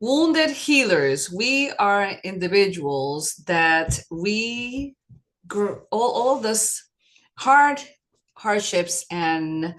Wounded healers. We are individuals that we all this hardships and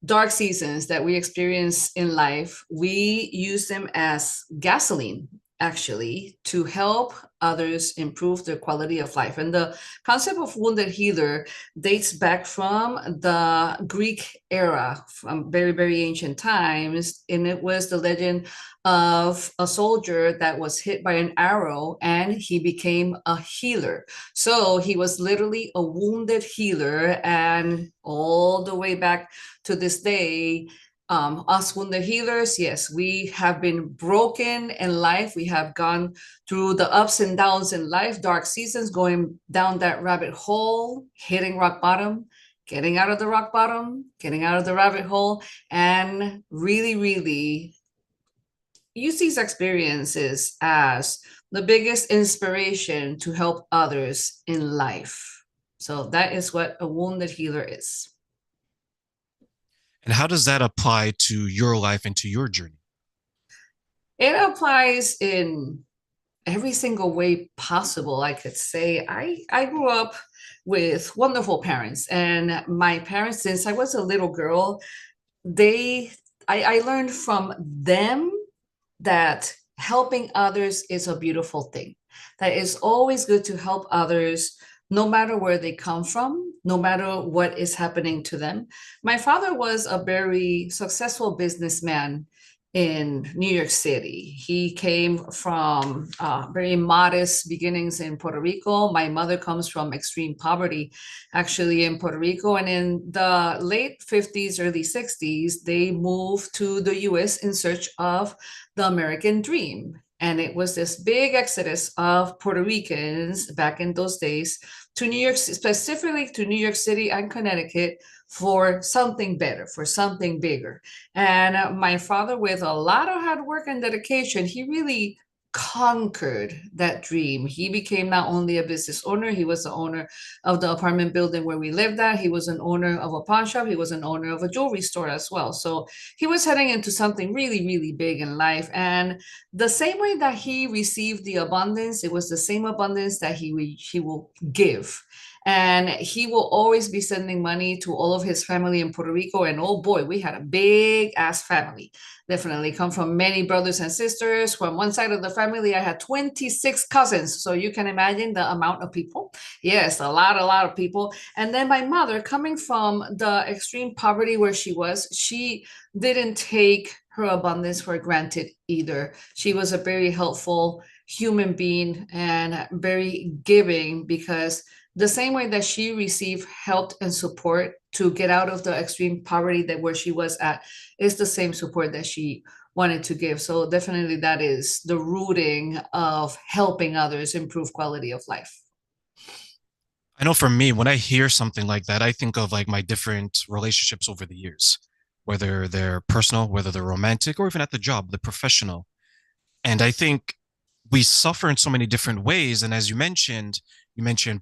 dark seasons that we experience in life, we use them as gasoline, actually, to help others improve their quality of life. And the concept of wounded healer dates back from the Greek era, from very, very ancient times. And it was the legend of a soldier that was hit by an arrow and he became a healer. So he was literally a wounded healer. And all the way back to this day, us wounded healers, yes, we have been broken in life. We have gone through the ups and downs in life, dark seasons, going down that rabbit hole, hitting rock bottom, getting out of the rock bottom, getting out of the rabbit hole, and really, really use these experiences as the biggest inspiration to help others in life. So that is what a wounded healer is. And how does that apply to your life and to your journey? It applies in every single way possible, I could say. I grew up with wonderful parents, and my parents, since I was a little girl, they I learned from them that helping others is a beautiful thing. That it's always good to help others no matter where they come from, no matter what is happening to them. My father was a very successful businessman in New York City. He came from very modest beginnings in Puerto Rico. My mother comes from extreme poverty, actually, in Puerto Rico. And in the late 50s, early 60s, they moved to the US in search of the American dream. And it was this big exodus of Puerto Ricans back in those days to New York, specifically to New York City and Connecticut, for something better, for something bigger. And my father, with a lot of hard work and dedication, he really conquered that dream. He became not only a business owner, he was the owner of the apartment building where we lived at. He was an owner of a pawn shop. He was an owner of a jewelry store as well. So he was heading into something really, really big in life. And the same way that he received the abundance, it was the same abundance that he will give. And he will always be sending money to all of his family in Puerto Rico. And oh boy, we had a big ass family. Definitely come from many brothers and sisters. From one side of the family, I had 26 cousins. So you can imagine the amount of people. Yes, a lot of people. And then my mother, coming from the extreme poverty where she didn't take her abundance for granted either. She was a very helpful human being and very giving, because the same way that she received help and support to get out of the extreme poverty that where she was at is the same support that she wanted to give. So definitely that is the rooting of helping others improve quality of life. I know for me, when I hear something like that, I think of like my different relationships over the years, whether they're personal, whether they're romantic, or even at the job, the professional. And I think we suffer in so many different ways. And as you mentioned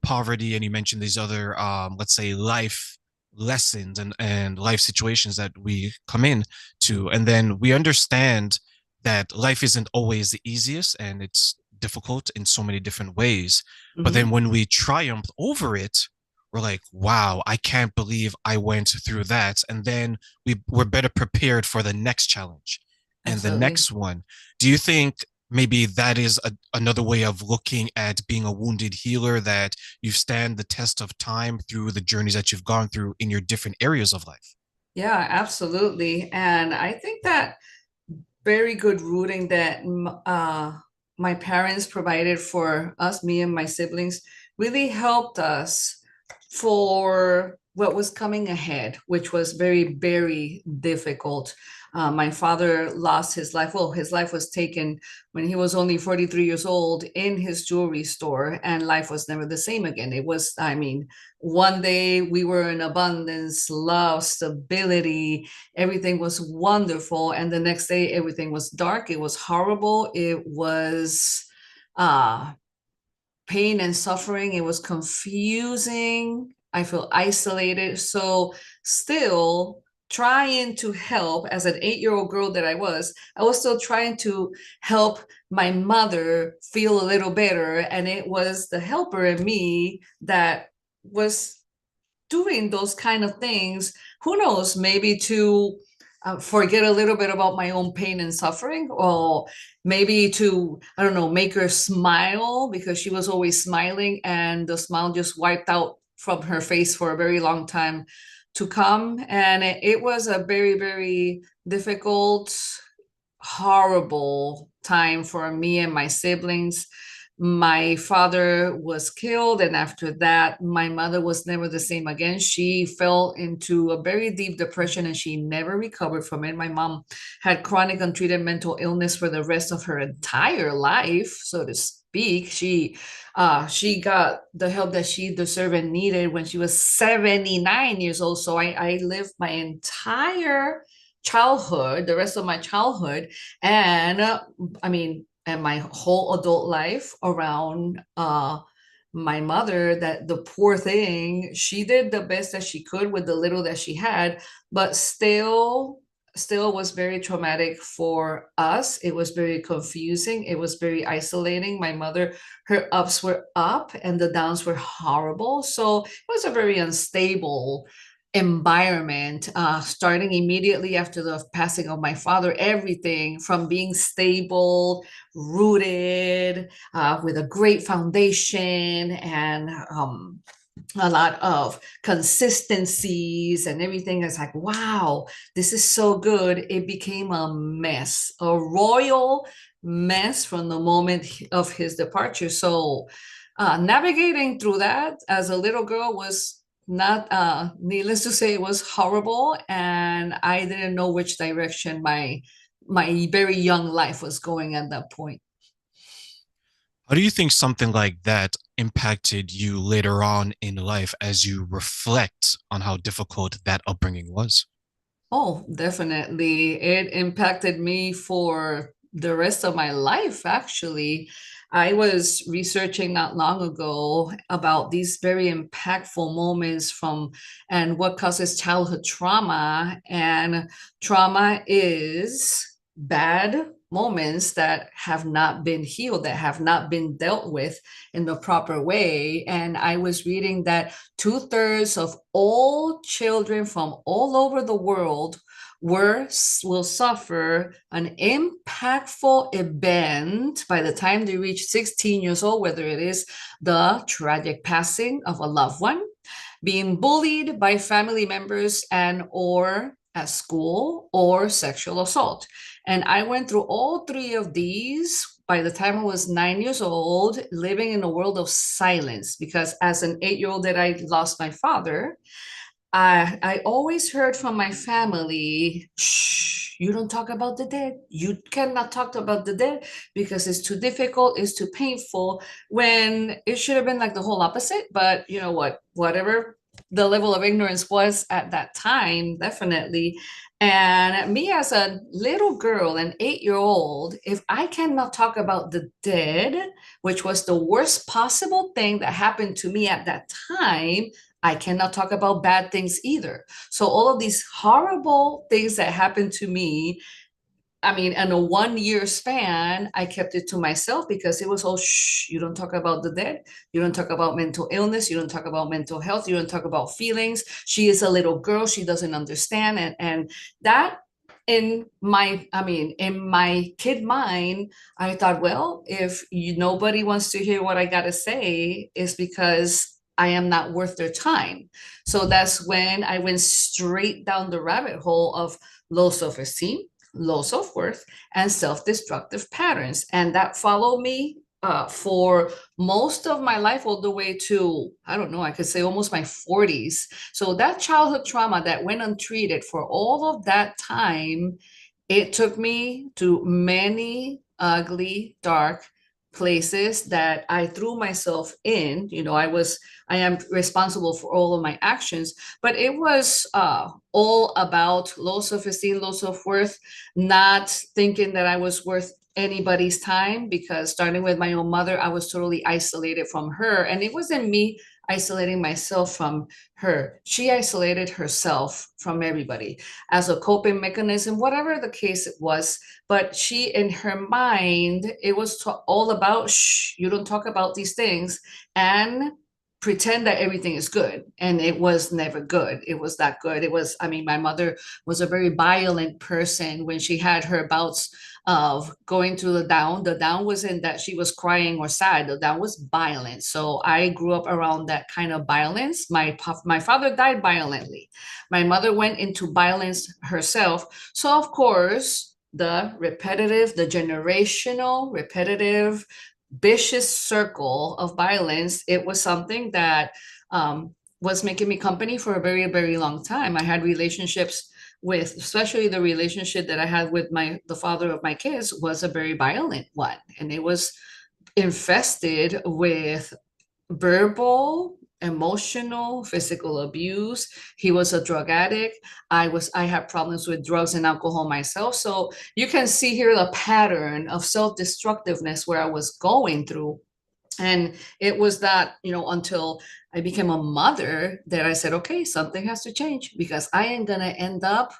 poverty and you mentioned these other, let's say, life lessons and life situations that we come in to. And then we understand that life isn't always the easiest and it's difficult in so many different ways. But then Mhm. when we triumph over it, we're like, wow, I can't believe I went through that. And then we're better prepared for the next challenge and the Absolutely. next one. Do you think maybe that is another way of looking at being a wounded healer, that you stand the test of time through the journeys that you've gone through in your different areas of life? Yeah, absolutely. And I think that very good rooting that my parents provided for us, me and my siblings, really helped us for what was coming ahead, which was very, very difficult. My father lost his life. Well, his life was taken when he was only 43 years old in his jewelry store, and life was never the same again. It was, I mean, one day we were in abundance, love, stability, everything was wonderful, and the next day everything was dark, it was horrible, it was uh pain and suffering, it was confusing, I feel isolated. So still trying to help as an 8-year-old girl that I was still trying to help my mother feel a little better. And it was the helper in me that was doing those kind of things. Who knows, maybe to forget a little bit about my own pain and suffering, or maybe to, I don't know, make her smile because she was always smiling and the smile just wiped out from her face for a very long time to come. And it was a very, very difficult, horrible time for me and my siblings. My father was killed, and after that, my mother was never the same again. She fell into a very deep depression and she never recovered from it. My mom had chronic untreated mental illness for the rest of her entire life, so to speak. She got the help that she deserved and needed when she was 79 years old. So I lived my entire childhood, the rest of my childhood, and I mean, and my whole adult life around my mother. That the poor thing, she did the best that she could with the little that she had, but still was very traumatic for us. It was very confusing. It was very isolating. My mother, her ups were up and the downs were horrible. So it was a very unstable environment, starting immediately after the passing of my father. Everything from being stable, rooted, with a great foundation, and a lot of consistencies and everything is like, wow, this is so good. It became a mess, a royal mess from the moment of his departure. So navigating through that as a little girl was not, needless to say, it was horrible, and I didn't know which direction my very young life was going at that point. How do you think something like that impacted you later on in life as you reflect on how difficult that upbringing was? Oh, definitely. It impacted me for the rest of my life, actually. I was researching not long ago about these very impactful moments from and what causes childhood trauma. And trauma is bad moments that have not been healed, that have not been dealt with in the proper way. And I was reading that two-thirds of all children from all over the world will suffer an impactful event by the time they reach 16 years old, whether it is the tragic passing of a loved one, being bullied by family members and or at school, or sexual assault. And I went through all three of these by the time I was 9 years old, living in a world of silence, because as an 8-year-old that I lost my father, I always heard from my family, shh, you don't talk about the dead. You cannot talk about the dead because it's too difficult, it's too painful, when it should have been like the whole opposite. But you know what? Whatever the level of ignorance was at that time, definitely. And me as a little girl, an 8-year old, if I cannot talk about the dead, which was the worst possible thing that happened to me at that time, I cannot talk about bad things either. So all of these horrible things that happened to me, I mean, in a 1 year span, I kept it to myself because it was all shh, you don't talk about the dead, you don't talk about mental illness, you don't talk about mental health, you don't talk about feelings. She is a little girl, she doesn't understand. And that in my, I mean, in my kid mind, I thought, well, if nobody wants to hear what I gotta say, is because I am not worth their time. So that's when I went straight down the rabbit hole of low self-esteem, low self-worth, and self-destructive patterns. And that followed me for most of my life, all the way to, I don't know, I could say almost my 40s. So that childhood trauma that went untreated for all of that time, it took me to many ugly, dark places that I threw myself in. I am responsible for all of my actions, but it was all about low self-esteem, low self-worth, not thinking that I was worth anybody's time, because starting with my own mother, I was totally isolated from her. And it wasn't me isolating myself from her. She isolated herself from everybody as a coping mechanism, whatever the case it was. But she, in her mind, it was all about, shh, you don't talk about these things. And pretend that everything is good, and it was never good. It was not good. It was, I mean, my mother was a very violent person. When she had her bouts of going through the down wasn't that she was crying or sad. The down was violent. So I grew up around that kind of violence. My father died violently. My mother went into violence herself. So of course the generational repetitive vicious circle of violence, it was something that was making me company for a very, very long time. I had relationships with, especially the relationship that I had with the father of my kids was a very violent one. And it was infested with verbal, emotional, physical abuse. He was a drug addict. I had problems with drugs and alcohol myself. So you can see here the pattern of self-destructiveness where I was going through. And it was that, until I became a mother, that I said, okay, something has to change, because I ain't gonna end up,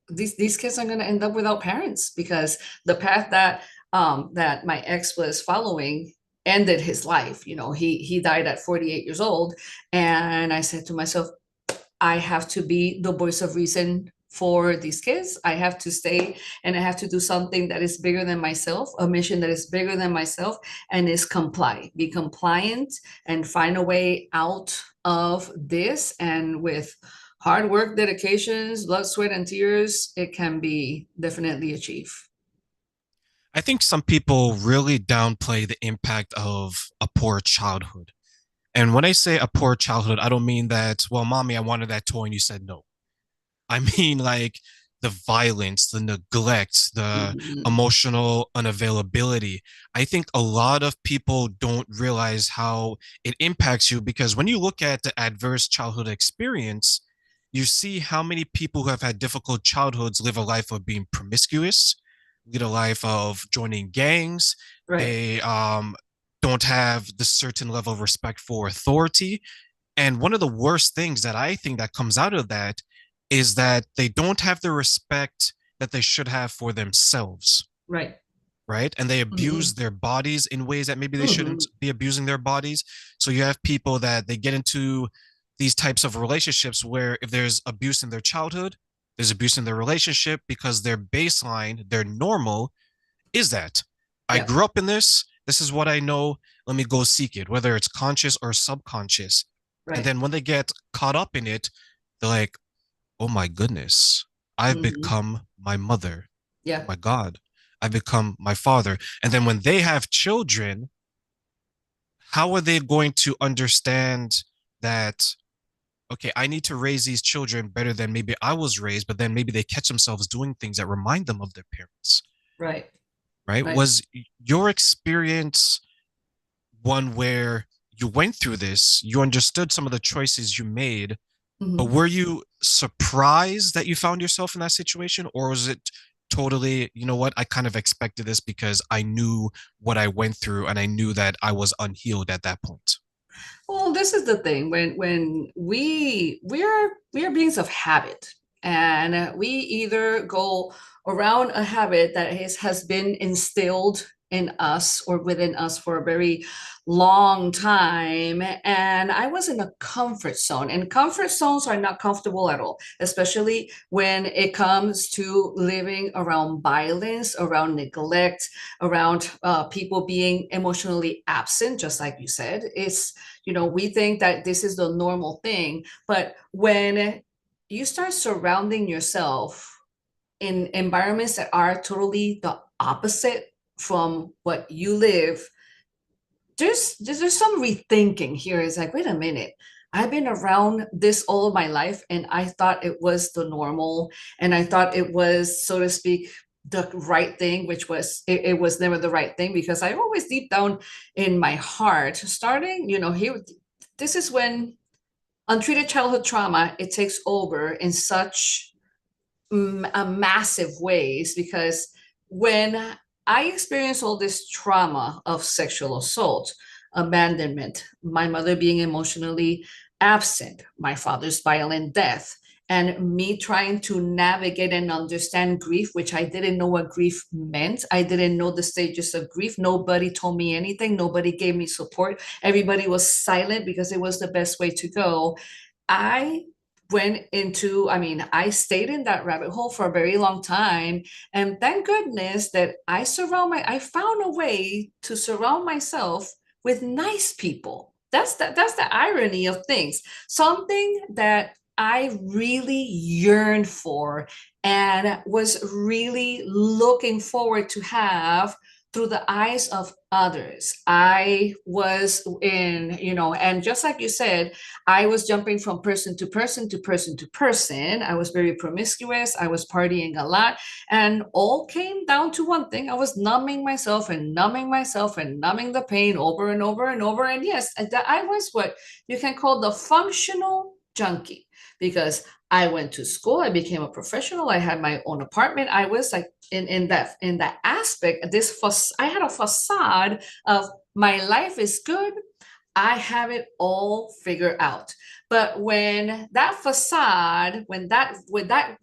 these kids are gonna end up without parents, because the path that my ex was following ended his life. He died at 48 years old. And I said to myself, I have to be the voice of reason for these kids. I have to stay, and I have to do something that is bigger than myself, a mission that is bigger than myself, and is be compliant, and find a way out of this. And with hard work, dedications, blood, sweat, and tears, it can be definitely achieved. I think some people really downplay the impact of a poor childhood. And when I say a poor childhood, I don't mean that, well, mommy, I wanted that toy and you said no. I mean, like the violence, the neglect, the Mhm. emotional unavailability. I think a lot of people don't realize how it impacts you, because when you look at the adverse childhood experience, you see how many people who have had difficult childhoods live a life of being promiscuous, lead a life of joining gangs. Right, They don't have the certain level of respect for authority. And one of the worst things that I think that comes out of that is that they don't have the respect that they should have for themselves, right. right? And they abuse Mhm. their bodies in ways that maybe they shouldn't Mhm. be abusing their bodies. So you have people that they get into these types of relationships where if there's abuse in their childhood, there's abuse in their relationship, because their baseline, their normal is that I Yeah, grew up in this. This is what I know. Let me go seek it, whether it's conscious or subconscious. And right. then when they get caught up in it, they're like, oh my goodness, I've Mhm. become my mother. Oh Yeah, my God, I've become my father. And then when they have children, how are they going to understand that, okay, I need to raise these children better than maybe I was raised, but then maybe they catch themselves doing things that remind them of their parents, right, right? right. Was your experience one where you went through this, you understood some of the choices you made, but Mhm. were you surprised that you found yourself in that situation? Or was it totally, you know what, I kind of expected this because I knew what I went through and I knew that I was unhealed at that point? Well, this is the thing. When we are beings of habit, and we either go around a habit that has been instilled in us or within us for a very long time. And I was in a comfort zone, and comfort zones are not comfortable at all, especially when it comes to living around violence, around neglect, around people being emotionally absent, just like you said. We think that this is the normal thing, but when you start surrounding yourself in environments that are totally the opposite from what you live, there's some rethinking here. It's like, wait a minute, I've been around this all of my life, and I thought it was the normal, and I thought it was, so to speak, the right thing, which it was never the right thing, because I always deep down in my heart, starting, here, this is when untreated childhood trauma, it takes over in such massive ways. Because when I experienced all this trauma of sexual assault, abandonment, my mother being emotionally absent, my father's violent death, and me trying to navigate and understand grief, which I didn't know what grief meant. I didn't know the stages of grief. Nobody told me anything. Nobody gave me support. Everybody was silent because it was the best way to go. I I stayed in that rabbit hole for a very long time. And thank goodness that I found a way to surround myself with nice people. That's the irony of things. Something that I really yearned for and was really looking forward to have through the eyes of others. I was in, and just like you said, I was jumping from person to person to person to person. I was very promiscuous. I was partying a lot. And all came down to one thing. I was numbing myself and numbing myself and numbing the pain over and over and over. And yes, I was what you can call the functional junkie because I went to school, I became a professional, I had my own apartment. I was like in that aspect, I had a facade of my life is good, I have it all figured out. But when that facade, when that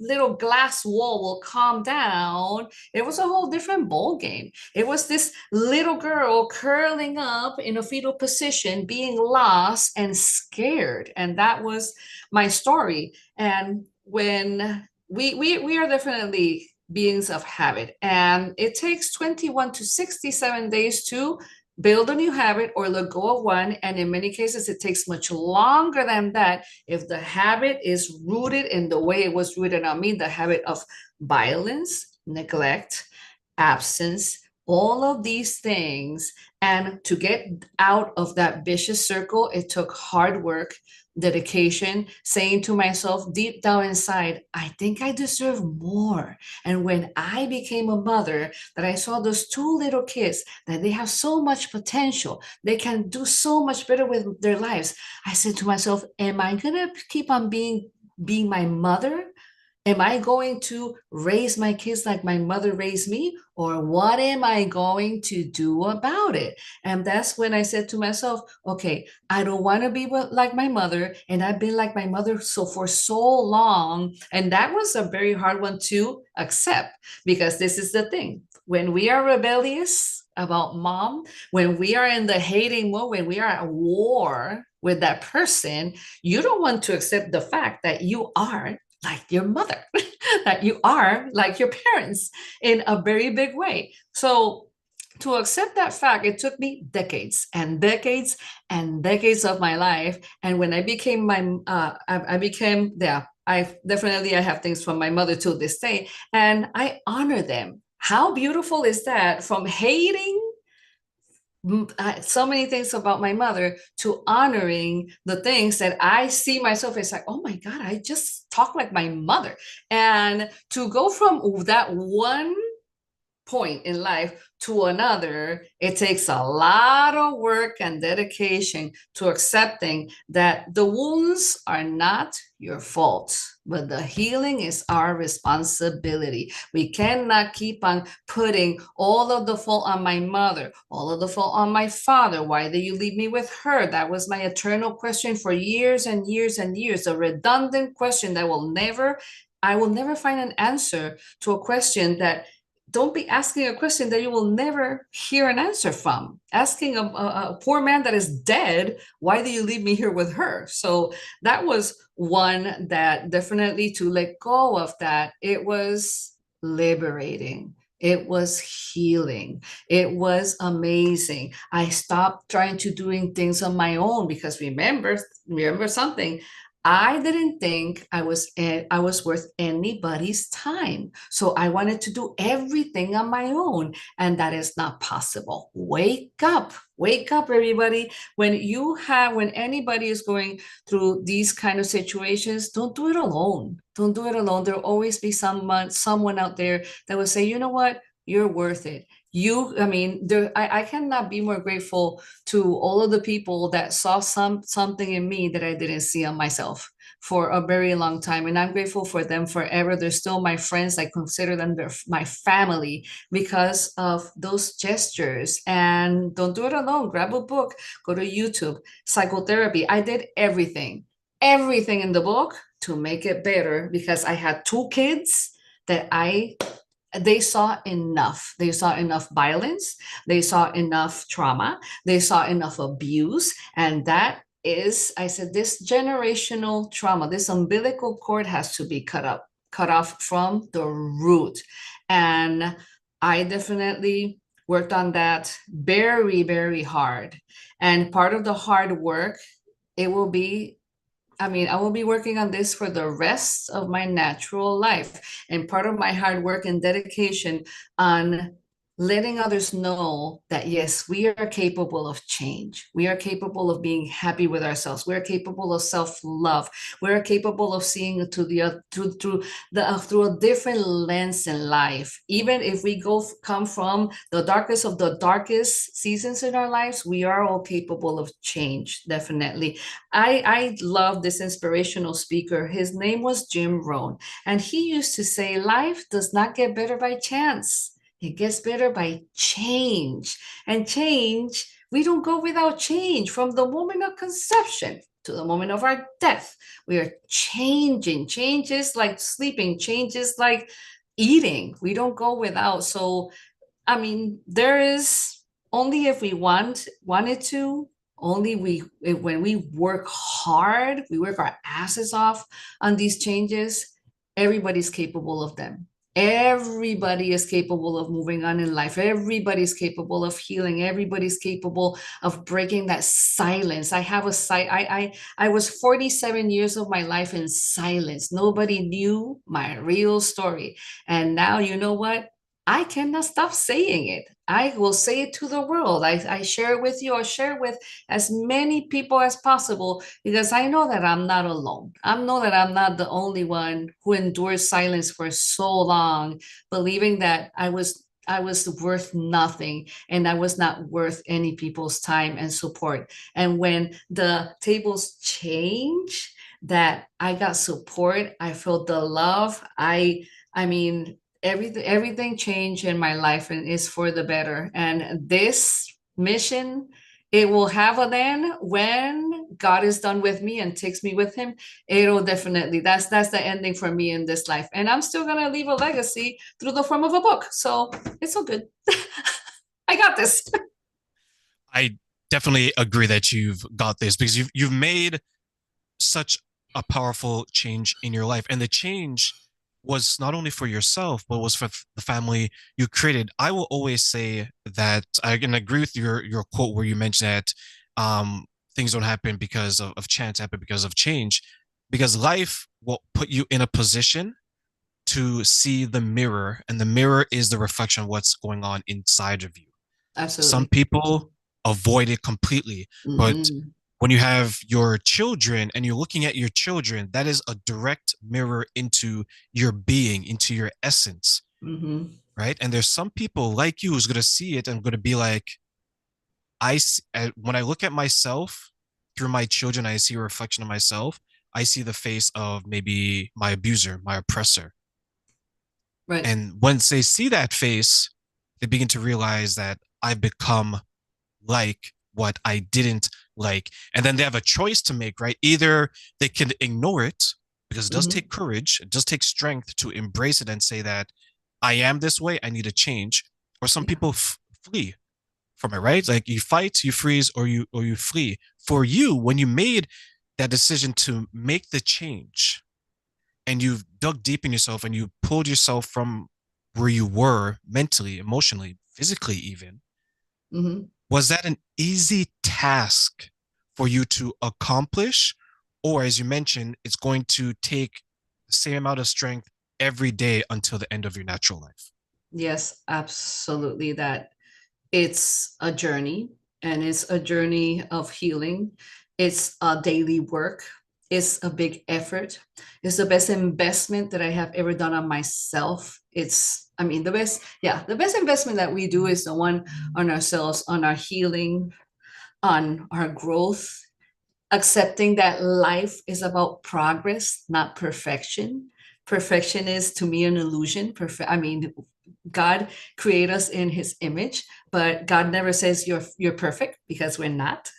little glass wall will calm down, it was a whole different ball game. It was this little girl curling up in a fetal position, being lost and scared. And that was my story. And when we are definitely beings of habit, and it takes 21 to 67 days to build a new habit or let go of one. And in many cases, it takes much longer than that if the habit is rooted in the way it was rooted on me, the habit of violence, neglect, absence, all of these things. And to get out of that vicious circle, it took hard work, dedication, saying to myself deep down inside, I think I deserve more. And when I became a mother, that I saw those two little kids, that they have so much potential, they can do so much better with their lives. I said to myself, am I gonna keep on being my mother? Am I going to raise my kids like my mother raised me? Or what am I going to do about it? And that's when I said to myself, okay, I don't want to be like my mother. And I've been like my mother for so long. And that was a very hard one to accept because this is the thing. When we are rebellious about mom, when we are in the hating mode, when we are at war with that person, you don't want to accept the fact that you are like your mother, that you are like your parents in a very big way. So to accept that fact, it took me decades and decades and decades of my life. And when I became I became, yeah, I have things from my mother to this day, and I honor them. How beautiful is that? From hating so many things about my mother to honoring the things that I see myself as like, oh my God, I just talk like my mother. And to go from that one point in life to another, it takes a lot of work and dedication to accepting that the wounds are not your fault, but the healing is our responsibility. We cannot keep on putting all of the fault on my mother, all of the fault on my father. Why did you leave me with her? That was my eternal question for years and years and years, a redundant question that I will never find an answer to a question that don't be asking a question that you will never hear an answer from. Asking a poor man that is dead, why do you leave me here with her? So that was one that definitely to let go of that, it was liberating. It was healing. It was amazing. I stopped trying to doing things on my own because remember something. I didn't think I was worth anybody's time. So I wanted to do everything on my own, and that is not possible. Wake up, everybody. When anybody is going through these kind of situations, don't do it alone. Don't do it alone. There'll always be someone out there that will say, you know what? You're worth it. I cannot be more grateful to all of the people that saw something in me that I didn't see on myself. for a very long time, and I'm grateful for them forever. They're still my friends. I consider them my family because of those gestures. And don't do it alone. Grab a book, go to YouTube, psychotherapy. I did everything in the book to make it better because I had two kids that I they saw enough. They saw enough violence. They saw enough trauma. They saw enough abuse. And that is, I said, this generational trauma, this umbilical cord has to be cut off from the root. And I definitely worked on that very, very hard. And part of the hard work, it will be I will be working on this for the rest of my natural life. And part of my hard work and dedication on letting others know that, yes, we are capable of change. We are capable of being happy with ourselves. We are capable of self-love. We are capable of seeing to the through a different lens in life. Even if we come from the darkest of the darkest seasons in our lives, we are all capable of change, definitely. I love this inspirational speaker. His name was Jim Rohn, and he used to say, life does not get better by chance. It gets better by change. And change, we don't go without change from the moment of conception to the moment of our death. We are changing. Change is like sleeping, change is like eating. We don't go without. So there is only if we wanted to, only when we work hard, we work our asses off on these changes, everybody's capable of them. Everybody is capable of moving on in life. Everybody's capable of healing. Everybody's capable of breaking that silence. I was 47 years of my life in silence. Nobody knew my real story. And now you know what? I cannot stop saying it. I will say it to the world. I share it with you. I share it with as many people as possible because I know that I'm not alone. I know that I'm not the only one who endured silence for so long, believing that I was worth nothing and I was not worth any people's time and support. And when the tables change, that I got support, I felt the love. I mean, everything changed in my life and is for the better. And this mission, it will have an end when God is done with me and takes me with him. It'll definitely, that's the ending for me in this life. And I'm still gonna leave a legacy through the form of a book. So it's all good. I got this. I definitely agree that you've got this because you've made such a powerful change in your life, and the change was not only for yourself but was for the family you created. I will always say that I can agree with your quote where you mentioned that things don't happen because of chance, happen because of change, because life will put you in a position to see the mirror, and the mirror is the reflection of what's going on inside of you. Some Absolutely. people avoid it completely, but Hmm. when you have your children and you're looking at your children, that is a direct mirror into your being, into your essence, Hmm. right? And there's some people like you who's going to see it and going to be like, when I look at myself through my children, I see a reflection of myself. I see the face of maybe my abuser, my oppressor. Right. And once they see that face, they begin to realize that I've become like what I didn't like. And then they have a choice to make, right? Either they can ignore it because it does take Hmm. courage, it does take strength to embrace it and say that I am this way, I need a change. Or some Yeah. people flee from it, right? Like you fight, you freeze, or you flee. For you, when you made that decision to make the change and you've dug deep in yourself and you pulled yourself from where you were mentally, emotionally, physically, even, Hmm. was that an easy task for you to accomplish? Or, as you mentioned, it's going to take the same amount of strength every day until the end of your natural life? Yes, absolutely. That it's a journey, and it's a journey of healing. It's a daily work. It's a big effort. It's the best investment that I have ever done on myself. The best investment that we do is the one on ourselves, on our healing, on our growth. accepting that life is about progress, not perfection. Perfection is to me an illusion. Perfect. I mean, God created us in his image, but God never says you're perfect because we're not.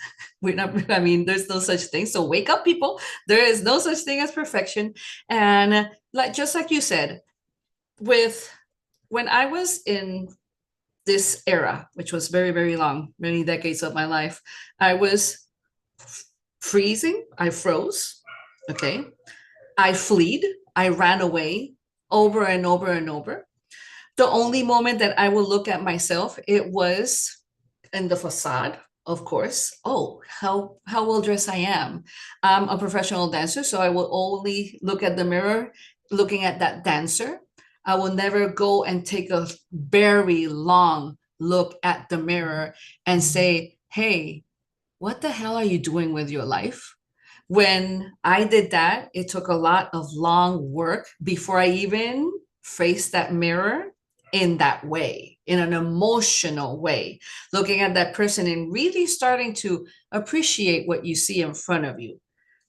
We're not, I mean, there's no such thing. So wake up, people. There is no such thing as perfection. And like just like you said, with when I was in this era, which was very, very long, many decades of my life, I was freezing, I froze, okay. I fled, I ran away over and over and over. The only moment that I will look at myself, it was in the facade, of course. Oh, how well dressed I am. I'm a professional dancer, so I will only look at the mirror, looking at that dancer. I will never go and take a very long look at the mirror and say, hey, what the hell are you doing with your life? When I did that, it took a lot of long work before I even faced that mirror in that way, in an emotional way, looking at that person and really starting to appreciate what you see in front of you,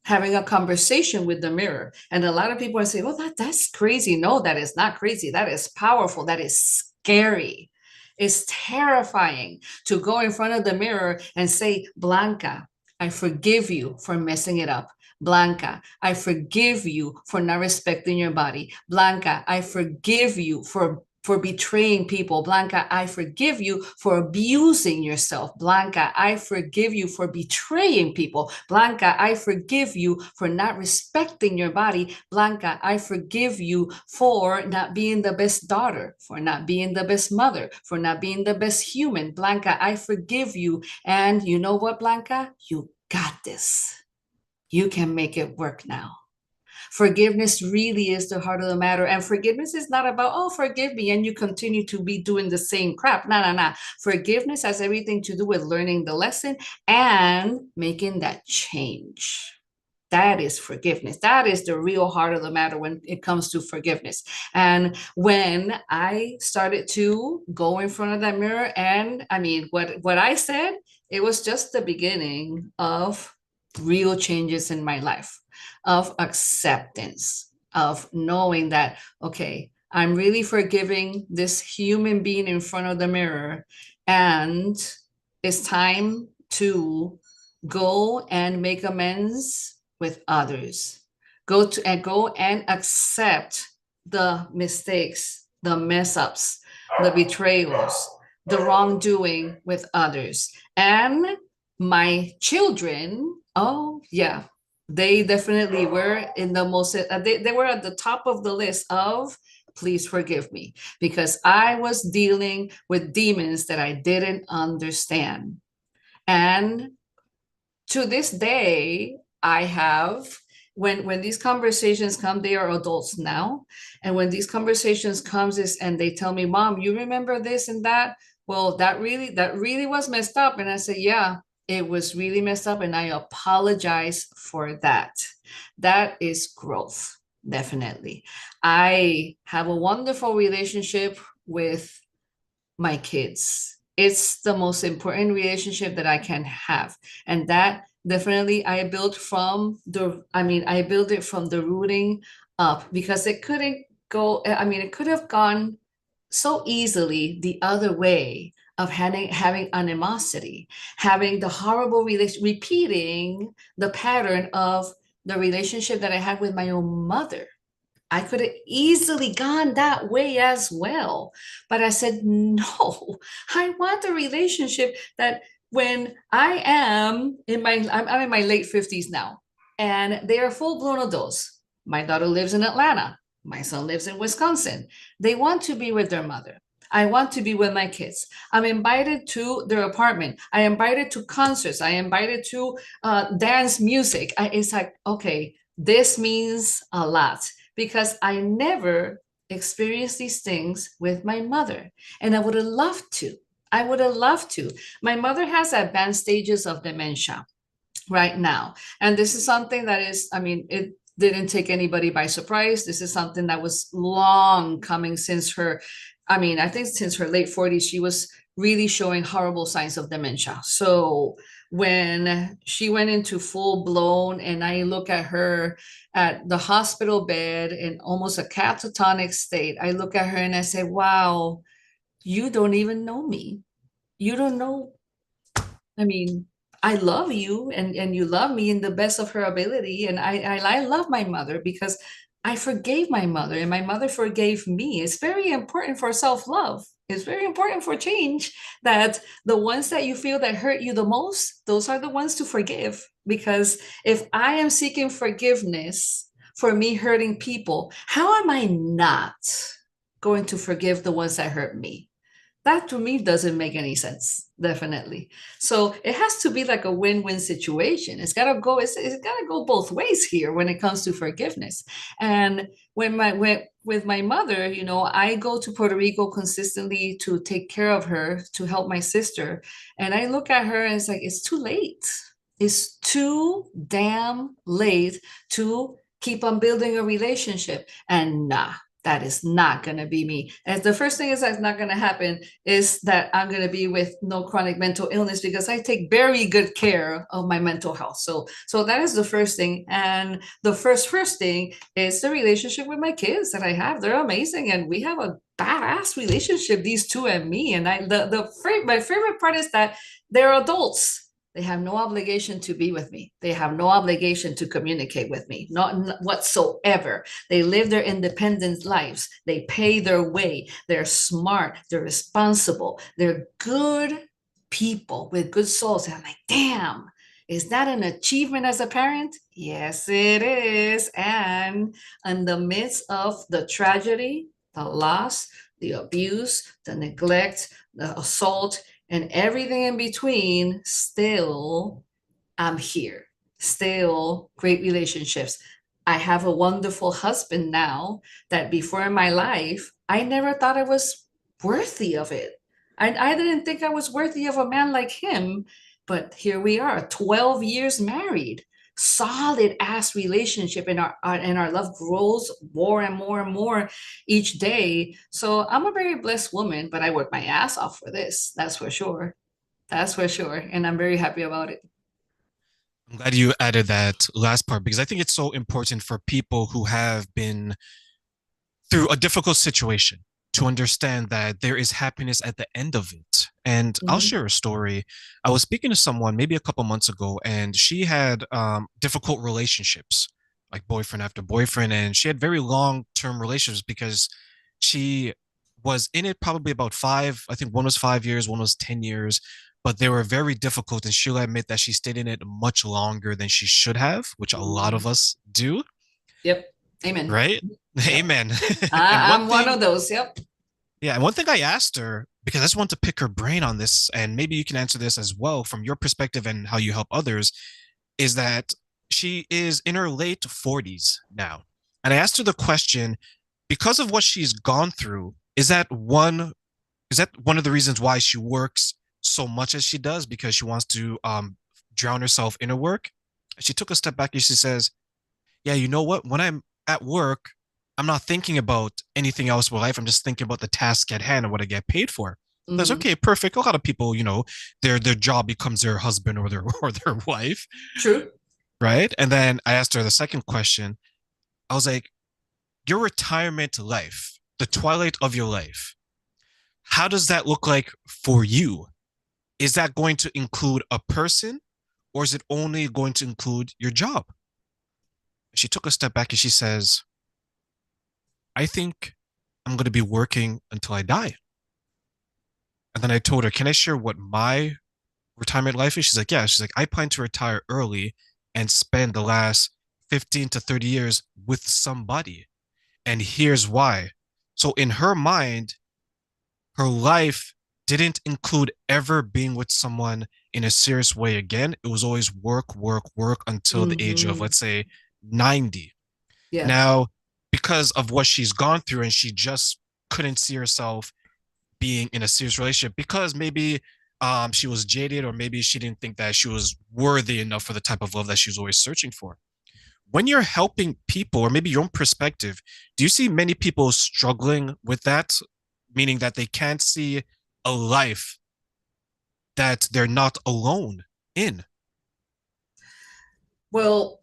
having a conversation with the mirror. And a lot of people are saying, "Oh, that's crazy." No, that is not crazy. That is powerful. That is scary. It's terrifying to go in front of the mirror and say, Blanca, I forgive you for messing it up. Blanca, I forgive you for not respecting your body. Blanca, I forgive you for betraying people. Blanca, I forgive you for abusing yourself. Blanca, I forgive you for betraying people. Blanca, I forgive you for not respecting your body. Blanca, I forgive you for not being the best daughter, for not being the best mother, for not being the best human. Blanca, I forgive you. And you know what, Blanca? You got this. You can make it work now. Forgiveness really is the heart of the matter. And forgiveness is not about, oh, forgive me, and you continue to be doing the same crap. No, no, no. Forgiveness has everything to do with learning the lesson and making that change. That is forgiveness. That is the real heart of the matter when it comes to forgiveness. And when I started to go in front of that mirror, and I mean, what I said, it was just the beginning of real changes in my life, of acceptance, of knowing that, okay, I'm really forgiving this human being in front of the mirror. And it's time to go and make amends with others. Go and accept the mistakes, the mess ups, the betrayals, the wrongdoing with others. And my children, oh yeah, they definitely were in the most, they were at the top of the list of please forgive me, because I was dealing with demons that I didn't understand. And to this day, I have, when these conversations come, they are adults now, and when these conversations comes is and they tell me, Mom, you remember this and that? Well, that really was messed up. And I say, yeah, it was really messed up, and I apologize for that. That is growth, definitely. I have a wonderful relationship with my kids. It's the most important relationship that I can have. And that definitely I built it from the rooting up, because it couldn't go, I mean, it could have gone so easily the other way of having animosity, having the horrible relation, repeating the pattern of the relationship that I had with my own mother. I could have easily gone that way as well. But I said, no, I want a relationship that when I'm in my late 50s now, and they are full blown adults. My daughter lives in Atlanta. My son lives in Wisconsin. They want to be with their mother. I want to be with my kids. I'm invited to their apartment. I am invited to concerts. I am invited to dance music. It's like, okay, this means a lot, because I never experienced these things with my mother. And I would have loved to. I would have loved to. My mother has advanced stages of dementia right now. And this is something that is, I mean, it didn't take anybody by surprise. This is something that was long coming since her, I mean, I think since her late 40s, she was really showing horrible signs of dementia. So when she went into full blown, and I look at her at the hospital bed in almost a catatonic state, I look at her and I say, wow, you don't even know me. You don't know. I mean, I love you, and you love me in the best of her ability. And I love my mother because I forgave my mother and my mother forgave me. It's very important for self-love. It's very important for change that the ones that you feel that hurt you the most, those are the ones to forgive. Because if I am seeking forgiveness for me hurting people, how am I not going to forgive the ones that hurt me? That to me doesn't make any sense, definitely. So it has to be like a win-win situation. It's gotta go both ways here when it comes to forgiveness. And with my mother, I go to Puerto Rico consistently to take care of her, to help my sister. And I look at her and it's like, it's too late. It's too damn late to keep on building a relationship. And nah, that is not going to be me. And the first thing is that's not going to happen is that I'm going to be with no chronic mental illness because I take very good care of my mental health. So that is the first thing. And the first thing is the relationship with my kids that I have. They're amazing, and we have a badass relationship, these two and me. And my favorite part is that they're adults. They have no obligation to be with me. They have no obligation to communicate with me, not whatsoever. They live their independent lives. They pay their way. They're smart. They're responsible. They're good people with good souls. And I'm like, damn, is that an achievement as a parent? Yes, it is. And in the midst of the tragedy, the loss, the abuse, the neglect, the assault, and everything in between, still I'm here. Still great relationships. I have a wonderful husband now that before in my life, I never thought I was worthy of it. I didn't think I was worthy of a man like him, but here we are, 12 years married, solid ass relationship, and our love grows more and more and more each day. So I'm a very blessed woman, but I work my ass off for this. That's for sure. That's for sure. And I'm very happy about it. I'm glad you added that last part because I think it's so important for people who have been through a difficult situation to understand that there is happiness at the end of it. And I'll Mhm. share a story. I was speaking to someone maybe a couple months ago, and she had difficult relationships, like boyfriend after boyfriend, and she had very long-term relationships because she was in it probably about five. I think one was 5 years, one was 10 years, but they were very difficult. And she'll admit that she stayed in it much longer than she should have, which a lot of Mm. us do, Yep. Amen. right? Yep. Amen. And one I'm one thing of those. Yep. Yeah, and one thing I asked her, because I just want to pick her brain on this, and maybe you can answer this as well from your perspective and how you help others, is that she is in her late 40s now. And I asked her the question, because of what she's gone through, is that one of the reasons why she works so much as she does? Because she wants to drown herself in her work? She took a step back and she says, yeah, you know what? When I'm at work, I'm not thinking about anything else in life. I'm just thinking about the task at hand and what I get paid for. That's Hmm. okay, perfect. A lot of people, their job becomes their husband or their or their wife, True. right? And then I asked her the second question. I was like, your retirement life, the twilight of your life, how does that look like for you? Is that going to include a person or is it only going to include your job? She took a step back and she says, I think I'm going to be working until I die. And then I told her, can I share what my retirement life is? She's like, yeah. She's like, I plan to retire early and spend the last 15 to 30 years with somebody. And here's why. So in her mind, her life didn't include ever being with someone in a serious way again. It was always work, work, work until the age of, Hmm. let's say, 90. Yeah. Now, because of what she's gone through and she just couldn't see herself being in a serious relationship because maybe she was jaded or maybe she didn't think that she was worthy enough for the type of love that she was always searching for. When you're helping people, or maybe your own perspective, do you see many people struggling with that, meaning that they can't see a life that they're not alone in. Well,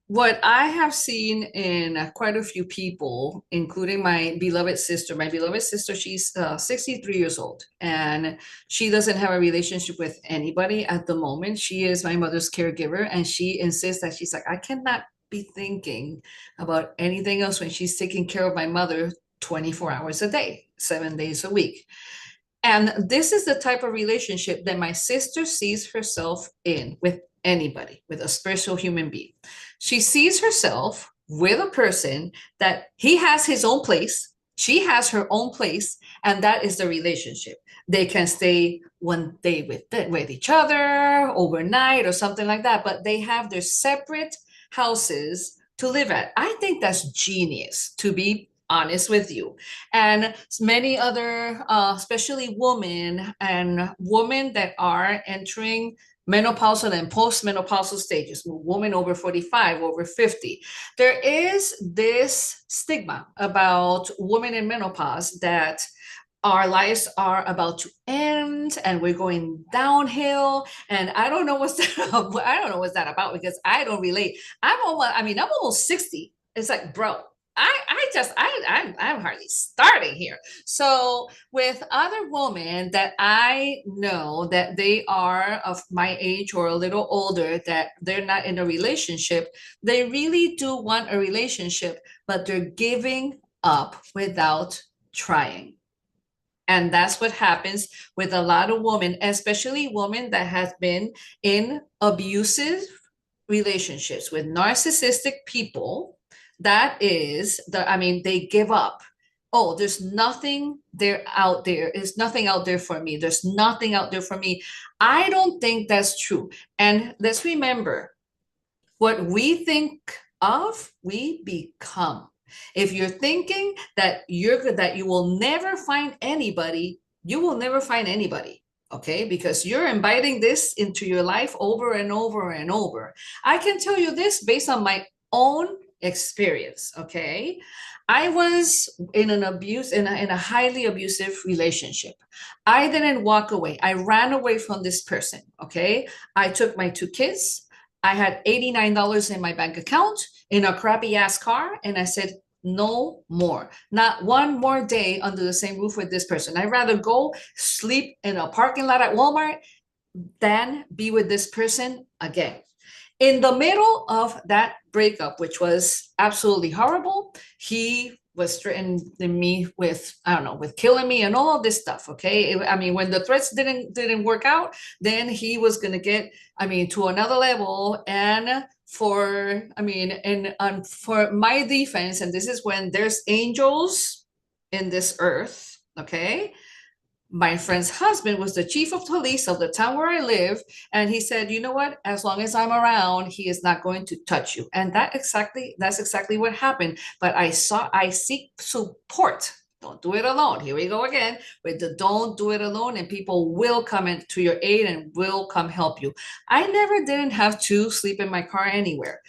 what I have seen in quite a few people, including my beloved sister, she's 63 years old and she doesn't have a relationship with anybody at the moment. She is my mother's caregiver and she insists that she's like, I cannot be thinking about anything else when she's taking care of my mother 24 hours a day, 7 days a week. And this is the type of relationship that my sister sees herself in with anybody, with a special human being. She sees herself with a person that he has his own place, she has her own place, and that is the relationship. They can stay one day with each other overnight or something like that, but they have their separate houses to live at. I think that's genius, to be honest with you. And many other, especially women that are entering menopausal and postmenopausal stages, women over 45, over 50. There is this stigma about women in menopause that our lives are about to end and we're going downhill. And I don't know what's that I don't know what's that about because I don't relate. I'm almost 60. It's like, bro, I'm hardly starting here. So with other women that I know that they are of my age or a little older, that they're not in a relationship, they really do want a relationship, but they're giving up without trying. And that's what happens with a lot of women, especially women that have been in abusive relationships with narcissistic people. That is they give up. Oh, there's nothing there out there. There's nothing out there for me. There's nothing out there for me. I don't think that's true. And let's remember, what we think of, we become. If you're thinking that you're good, that you will never find anybody, you will never find anybody. Okay, because you're inviting this into your life over and over and over. I can tell you this based on my own experience. Okay, I was in an abuse in a highly abusive relationship. I didn't walk away. I ran away from this person. Okay, I took my two kids. I had $89 in my bank account in a crappy ass car. And I said, no more, not one more day under the same roof with this person. I'd rather go sleep in a parking lot at Walmart than be with this person again. In the middle of that breakup, which was absolutely horrible, he was threatening me with, I don't know, with killing me and all of this stuff. Okay, when the threats didn't work out, then he was gonna get, to another level. And for my defense, and this is when there's angels in this earth. Okay, my friend's husband was the chief of police of the town where I live. And he said, you know what? As long as I'm around, he is not going to touch you. And that's exactly what happened. But I seek support. Don't do it alone. Here we go again with the don't do it alone, and people will come in to your aid and will come help you. I never didn't have to sleep in my car anywhere.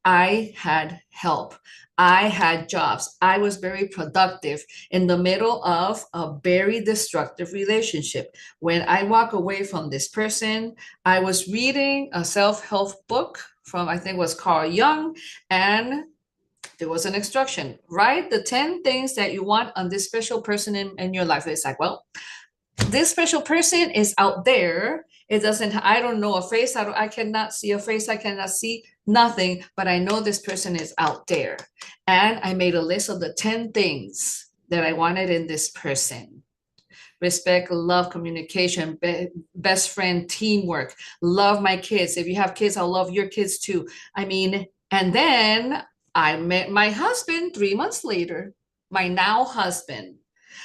I had help. I had jobs. I was very productive in the middle of a very destructive relationship. When I walk away from this person, I was reading a self-help book from, I think it was Carl Jung, and there was an instruction. Write the 10 things that you want on this special person in your life. It's like, well, this special person is out there. It doesn't, I don't know a face. I cannot see a face. I cannot see nothing, but I know this person is out there. And I made a list of the 10 things that I wanted in this person: respect, love, communication, best friend, teamwork, love my kids. If you have kids, I'll love your kids too. And then I met my husband 3 months later, my now husband.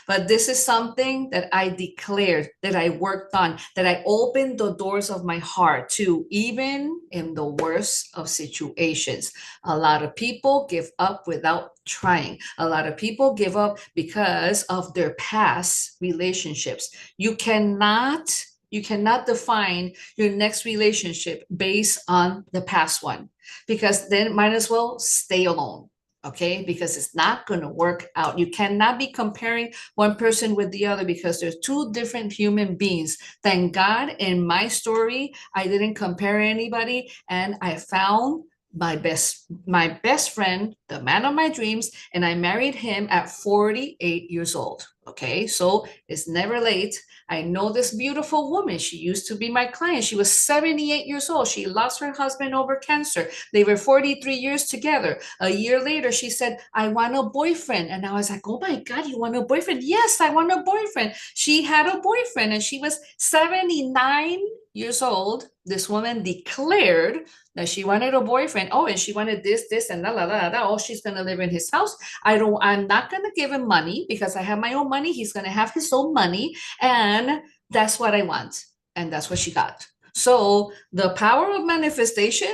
But this is something that I declared, that I worked on, that I opened the doors of my heart to, even in the worst of situations. A lot of people give up without trying. A lot of people give up because of their past relationships. You cannot define your next relationship based on the past one, because then might as well stay alone. Okay, because it's not going to work out. You cannot be comparing one person with the other because they're two different human beings. Thank God in my story, I didn't compare anybody, and I found my best friend, the man of my dreams, and I married him at 48 years old. Okay, so it's never late. I know this beautiful woman. She used to be my client. She was 78 years old. She lost her husband over cancer. They were 43 years together. A year later, she said, I want a boyfriend. And I was like, oh my God, you want a boyfriend? Yes, I want a boyfriend. She had a boyfriend and she was 79 years old. This woman declared that she wanted a boyfriend. Oh, and she wanted this, and la la la la. Oh, she's gonna live in his house. I'm not gonna give him money because I have my own money. He's gonna have his own money, and that's what I want. And that's what she got. So the power of manifestation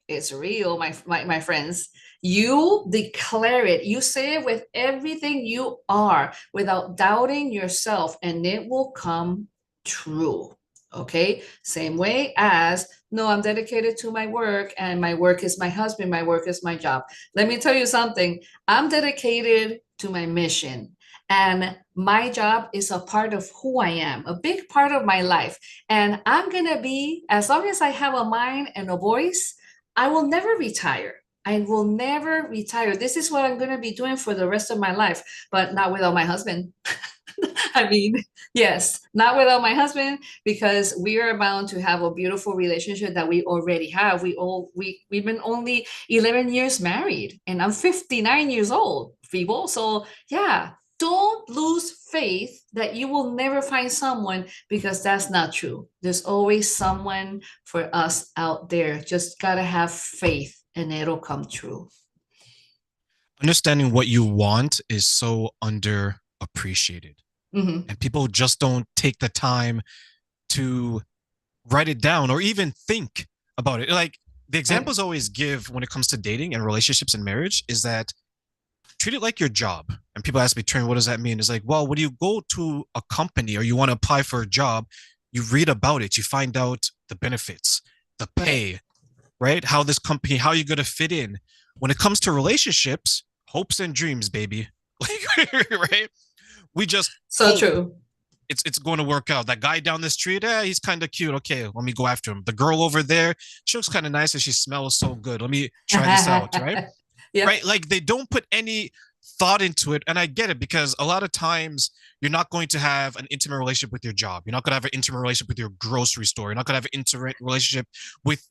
is real, my friends. You declare it. You say it with everything you are without doubting yourself, and it will come true. Okay. Same way as, no, I'm dedicated to my work, and my work is my husband, my work is my job. Let me tell you something. I'm dedicated to my mission. And my job is a part of who I am, a big part of my life. And I'm going to be, as long as I have a mind and a voice, I will never retire. I will never retire. This is what I'm going to be doing for the rest of my life, but not without my husband. I mean, yes, not without my husband, because we are bound to have a beautiful relationship that we already have. We've been only 11 years married, and I'm 59 years old, people. So yeah, don't lose faith that you will never find someone, because that's not true. There's always someone for us out there. Just gotta have faith and it'll come true. Understanding what you want is so underappreciated. Hmm. And people just don't take the time to write it down or even think about it. Like the Right. examples I always give when it comes to dating and relationships and marriage is that treat it like your job. And people ask me, Trent, what does that mean? It's like, well, when you go to a company or you want to apply for a job, you read about it, you find out the benefits, the Right. pay, right? How this company, how you're going to fit in. When it comes to relationships, hopes and dreams, baby. Like, right? We just So hope true. it's going to work out. That guy down the street, he's kind of cute. Okay, let me go after him. The girl over there, she looks kind of nice and she smells so good. Let me try this out, right? Yep. Right? Like they don't put any thought into it. And I get it because a lot of times you're not going to have an intimate relationship with your job. You're not going to have an intimate relationship with your grocery store. You're not going to have an intimate relationship with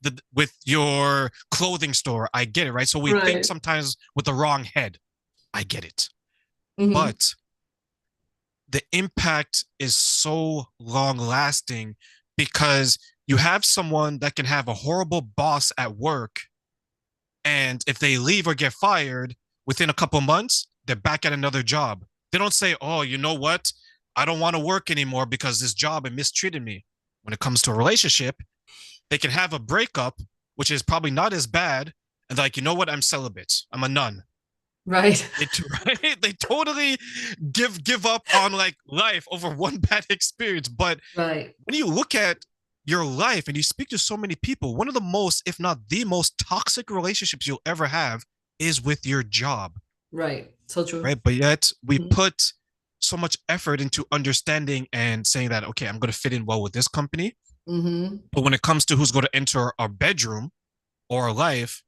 your clothing store. I get it, right? So we think Right. sometimes with the wrong head. I get it. Hmm. But the impact is so long lasting because you have someone that can have a horrible boss at work, and if they leave or get fired within a couple months, they're back at another job. They don't say, oh, you know what, I don't want to work anymore because this job and mistreated me. When it comes to a relationship, they can have a breakup, which is probably not as bad, and like, you know what, I'm celibate, I'm a nun. Right. They right? They totally give up on like life over one bad experience. But Right. when you look at your life and you speak to so many people, one of the most, if not the most toxic relationships you'll ever have is with your job, Right. So true. right? But yet we Mhm. put so much effort into understanding and saying that, okay, I'm going to fit in well with this company. Mhm. But when it comes to who's going to enter our bedroom or our life,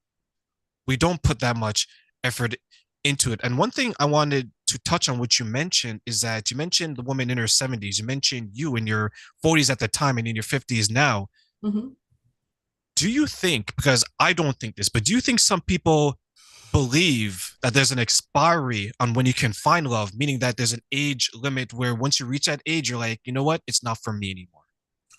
we don't put that much effort into it. And one thing I wanted to touch on, which you mentioned, is that you mentioned the woman in her 70s. You mentioned you in your 40s at the time and in your 50s now. Mhm. Do you think, because I don't think this, but do you think some people believe that there's an expiry on when you can find love, meaning that there's an age limit where once you reach that age, you're like, you know what? It's not for me anymore.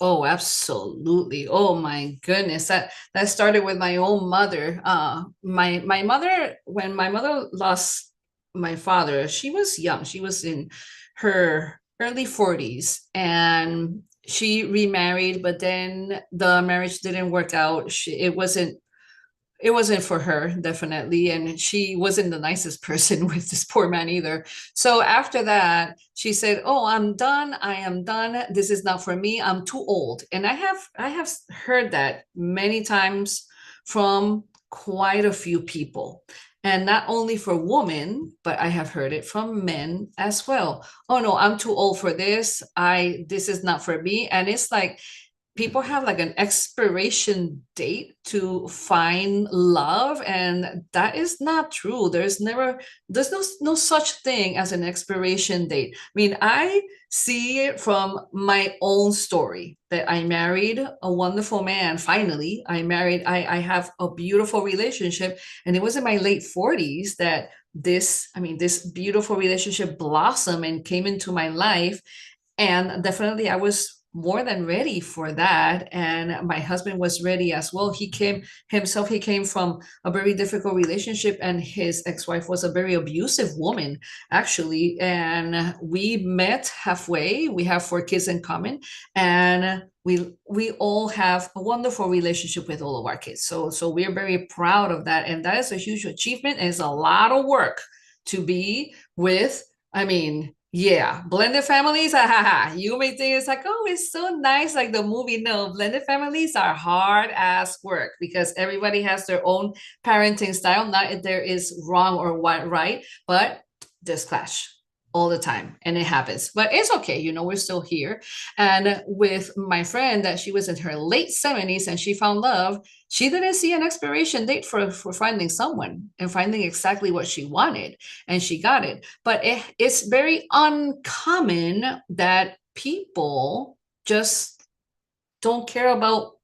Oh, absolutely. Oh my goodness. That started with my own mother. My mother, when my mother lost my father, she was young. She was in her early 40s, and she remarried, but then the marriage didn't work out. It wasn't for her, definitely, and she wasn't the nicest person with this poor man either. So after that, she said, oh, I'm done, I am done, this is not for me, I'm too old. And I have heard that many times from quite a few people. And not only for women, but I have heard it from men as well. Oh no, I'm too old for this. This is not for me. And it's like people have like an expiration date to find love, and that is not true. There's no such thing as an expiration date. I mean, I see it from my own story that I married a wonderful man. Finally, I have a beautiful relationship, and it was in my late 40s that this beautiful relationship blossomed and came into my life. And definitely I was more than ready for that, and my husband was ready as well. He came from a very difficult relationship, and his ex-wife was a very abusive woman, actually. And we met halfway. We have 4 kids in common, and we all have a wonderful relationship with all of our kids. So we're very proud of that, and that is a huge achievement. And it's a lot of work to be with. I mean, yeah, blended families, ha ha ha. You may think it's like, oh, it's so nice, like the movie. No, blended families are hard ass work because everybody has their own parenting style. Not if there is wrong or what right, but there's clash all the time, and it happens. But it's okay, we're still here. And with my friend, that she was in her late 70s and she found love, she didn't see an expiration date for finding someone and finding exactly what she wanted, and she got it. But it's very uncommon that people just don't care about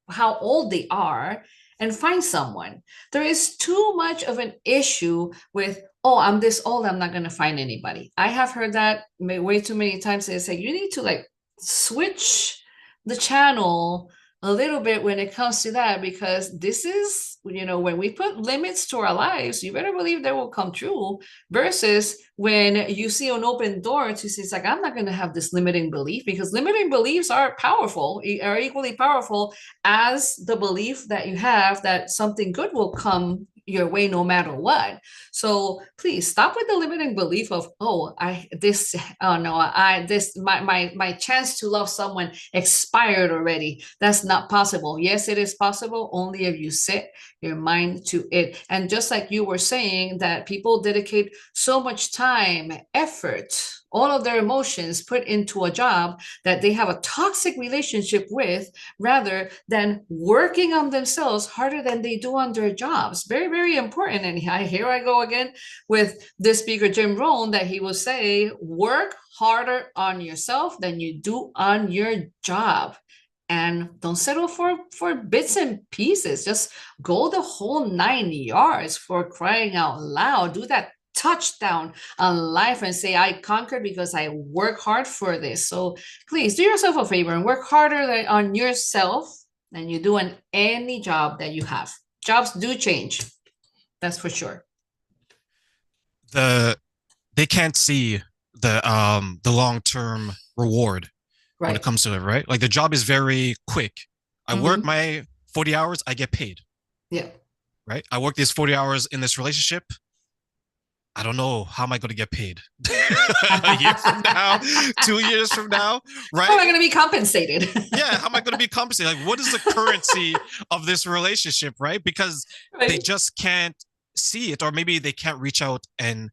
how old they are and find someone. There is too much of an issue with, oh, I'm this old, I'm not going to find anybody. I have heard that way too many times. They say you need to like switch the channel a little bit when it comes to that, because this is, when we put limits to our lives, you better believe they will come true. Versus when you see an open door to see, it's like, I'm not going to have this limiting belief, because limiting beliefs are powerful, are equally powerful as the belief that you have that something good will come your way no matter what. So please stop with the limiting belief of, oh, oh no, my chance to love someone expired already. That's not possible. Yes, it is possible, only if you set your mind to it. And just like you were saying, that people dedicate so much time, effort, all of their emotions put into a job that they have a toxic relationship with, rather than working on themselves harder than they do on their jobs. Very, very important. And here I go again with this speaker, Jim Rohn, that he will say, work harder on yourself than you do on your job. And don't settle for bits and pieces. Just go the whole 9 yards, for crying out loud. Do that touchdown on life and say, I conquered because I work hard for this. So please do yourself a favor and work harder on yourself than you do on any job that you have. Jobs do change. That's for sure. The they can't see the long-term reward when it Right. comes to it, right? Like the job is very quick. I work Mm-hmm. my 40 hours, I get paid, Yeah. right? I work these 40 hours in this relationship. I don't know how am I going to get paid a year from now, 2 years from now, How am I right? going to be compensated? Yeah, how am I going to be compensated? Like, what is the currency of this relationship, right? Because they Right. just can't see it, or maybe they can't reach out and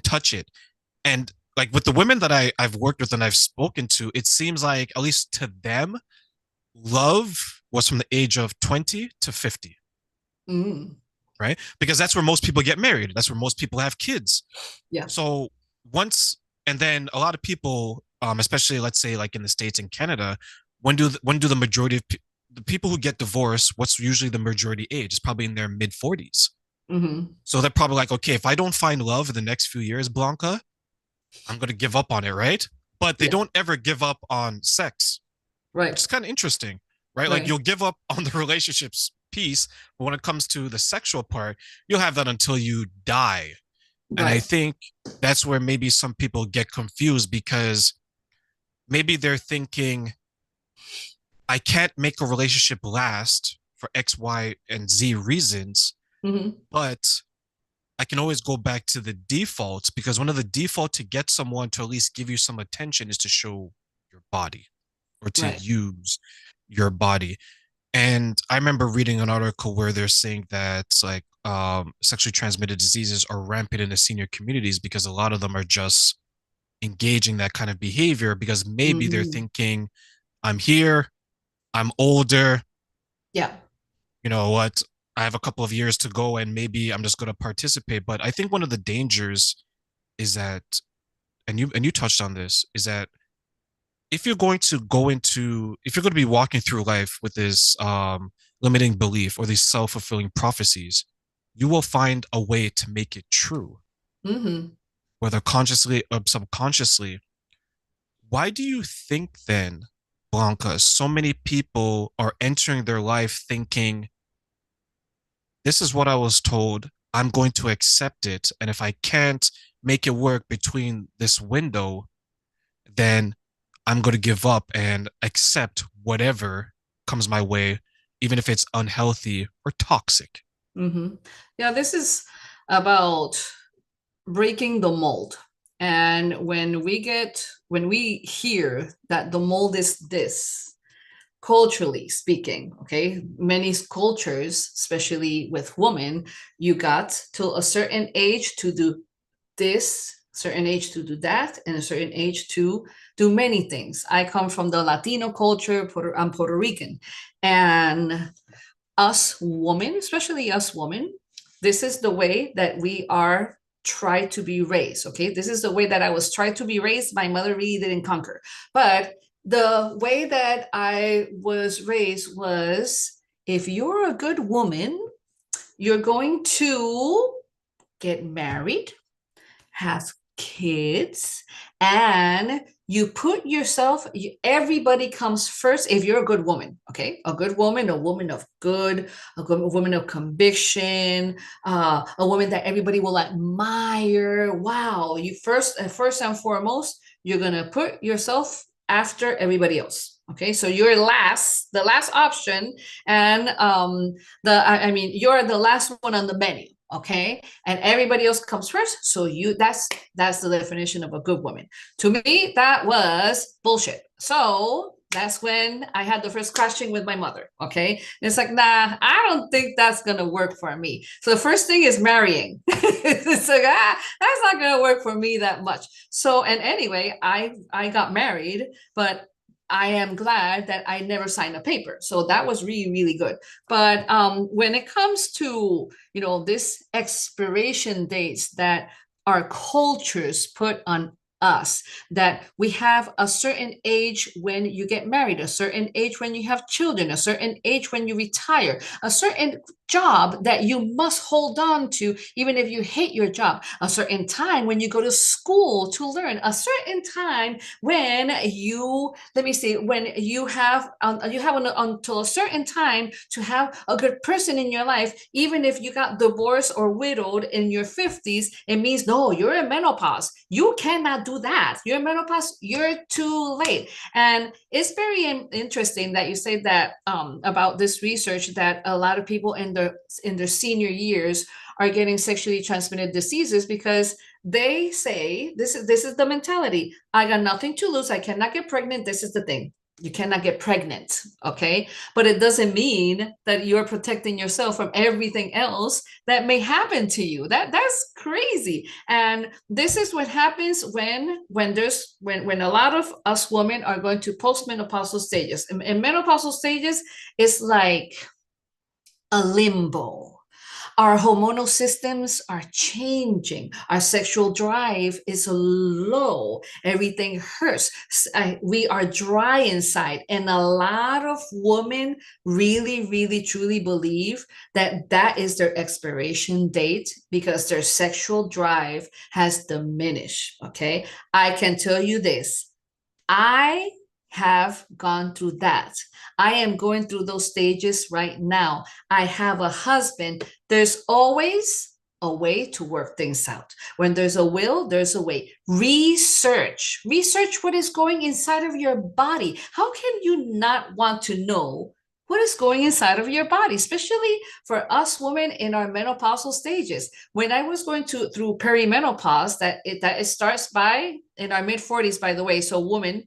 touch it. And like with the women that I've worked with and I've spoken to, it seems like at least to them, love was from the age of 20 to 50, Mm. right? Because that's where most people get married. That's where most people have kids. Yeah. So once, and then a lot of people, especially let's say like in the States and Canada, when do the majority of the people who get divorced, what's usually the majority age? It's probably in their mid 40s. Mm-hmm. So they're probably like, okay, if I don't find love in the next few years, Blanca, I'm gonna give up on it, right? But they Yeah. don't ever give up on sex, which Right. is kind of interesting, right? Like Right. you'll give up on the relationships piece, but when it comes to the sexual part, you'll have that until you die. And I Right. think that's where maybe some people get confused because maybe they're thinking, I can't make a relationship last for X, Y, and Z reasons, Mm-hmm. but I can always go back to the defaults because one of the default to get someone to at least give you some attention is to show your body or to Right. use your body. And I remember reading an article where they're saying that like sexually transmitted diseases are rampant in the senior communities because a lot of them are just engaging that kind of behavior because maybe they're Hmm. thinking, I'm here, I'm older, Yeah. you know what, I have a couple of years to go and maybe I'm just going to participate. But I think one of the dangers is that, and you touched on this, is that if you're going to be walking through life with this limiting belief or these self-fulfilling prophecies, you will find a way to make it true, Hmm. whether consciously or subconsciously. Why do you think then, Blanca, so many people are entering their life thinking, this is what I was told, I'm going to accept it, and if I can't make it work between this window, then I'm going to give up and accept whatever comes my way, even if it's unhealthy or toxic. Hmm. Yeah, this is about breaking the mold. And when we hear that the mold is this, culturally speaking, okay, many cultures, especially with women, you got till a certain age to do this, certain age to do that, and a certain age to do many things. I come from the Latino culture. I'm Puerto Rican, and us women, especially us women, this is the way that we are tried to be raised. Okay, this is the way that I was tried to be raised. My mother really didn't conquer, but the way that I was raised was, if you're a good woman, you're going to get married, have kids, and you put yourself, everybody comes first if you're a good woman. Okay, a good woman, a woman of good, a good a woman of conviction, a woman that everybody will admire. Wow, you first and foremost, you're gonna put yourself after everybody else. Okay, so you're last, the last option, and I mean, you're the last one on the menu. Okay, and everybody else comes first. So that's the definition of a good woman. To me, that was bullshit. So that's when I had the first clashing with my mother. Okay, and it's like, nah, I don't think that's gonna work for me. So the first thing is marrying. It's like, that's not gonna work for me that much. So, and anyway, I got married, but I am glad that I never signed a paper. So that was really, really good. But when it comes to, this expiration dates that our cultures put on us, that we have a certain age when you get married, a certain age when you have children, a certain age when you retire, a certain job that you must hold on to even if you hate your job, a certain time when you go to school to learn, a certain time when you, let me see, when you have until a certain time to have a good person in your life. Even if you got divorced or widowed in your 50s, it means, no, you're in menopause, you cannot do that, you're in menopause, you're too late. And it's very interesting that you say that, about this research, that a lot of people in their senior years are getting sexually transmitted diseases, because they say, this is the mentality: I got nothing to lose, I cannot get pregnant. This is the thing, you cannot get pregnant. Okay, but it doesn't mean that you're protecting yourself from everything else that may happen to you. That's crazy. And this is what happens when a lot of us women are going to postmenopausal stages. In menopausal stages, it's like a limbo. Our hormonal systems are changing. Our sexual drive is low. Everything hurts. We are dry inside. And a lot of women really, really, truly believe that that is their expiration date, because their sexual drive has diminished. Okay. I can tell you this: I have gone through that. I am going through those stages right now. I have a husband. There's always a way to work things out. When there's a will, there's a way. Research what is going inside of your body. How can you not want to know what is going inside of your body, especially for us women in our menopausal stages? When I was going through perimenopause, that it starts by in our mid 40s, by the way. So woman,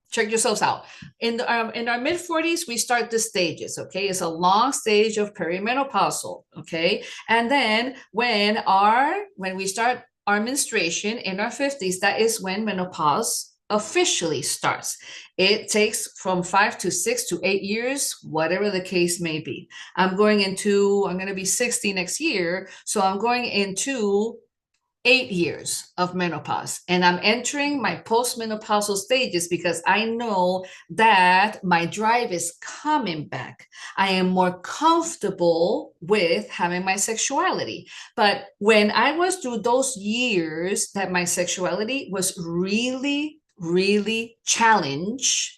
check yourselves out. In our mid 40s, we start the stages. Okay, it's a long stage of perimenopausal. Okay, and then when we start our menstruation in our 50s, that is when menopause officially starts. It takes from 5 to 6 to 8 years, whatever the case may be. I'm going to be 60 next year, so I'm going into 8 years of menopause, and I'm entering my postmenopausal stages because I know that my drive is coming back. I am more comfortable with having my sexuality. But when I was through those years that my sexuality was really, really challenged,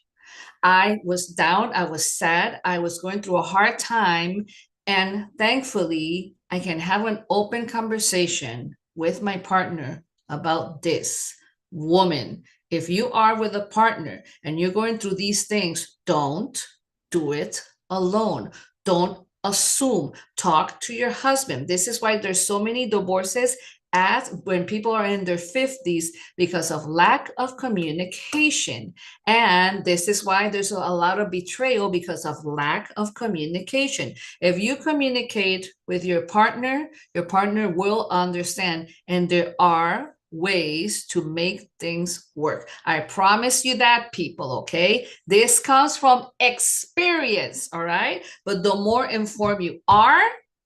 I was down, I was sad, I was going through a hard time. And thankfully, I can have an open conversation with my partner about this. Woman, if you are with a partner and you're going through these things, don't do it alone. Don't assume. Talk to your husband. This is why there's so many divorces at when people are in their 50s because of lack of communication. And this is why there's a lot of betrayal because of lack of communication. If you communicate with your partner will understand. And there are ways to make things work. I promise you that, people, okay? This comes from experience, all right? But the more informed you are,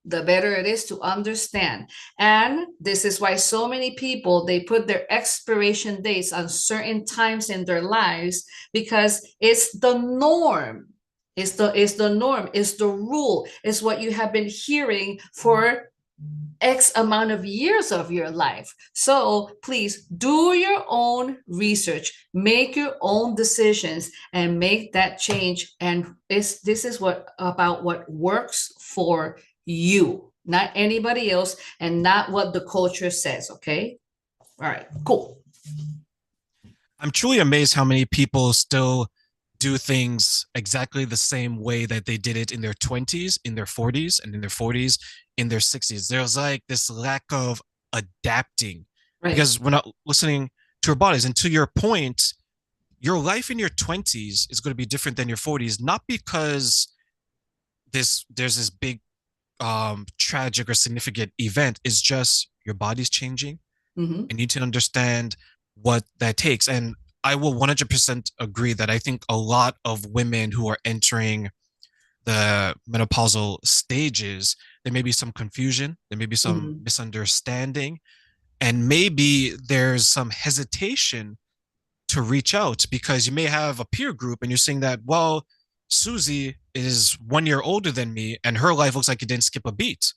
the better it is to understand. And this is why so many people, they put their expiration dates on certain times in their lives because it's the norm. It's the norm, it's the rule, it's what you have been hearing for X amount of years of your life. So please do your own research, make your own decisions, and make that change. And this is what about what works for you, not anybody else, and not what the culture says. Okay. All right. Cool. I'm truly amazed how many people still do things exactly the same way that they did it in their 20s, in their 40s, and in their 40s, in their 60s. There's like this lack of adapting Right. because we're not listening to our bodies. And to your point, your life in your 20s is going to be different than your 40s, not because there's this big tragic or significant event. It's just your body's changing Mm-hmm. and you need to understand what that takes. And I will 100% agree that I think a lot of women who are entering the menopausal stages, there may be some confusion, there may be some Mm-hmm. misunderstanding, and maybe there's some hesitation to reach out because you may have a peer group and you're saying that, well, Susie is 1 year older than me and her life looks like it didn't skip a beat,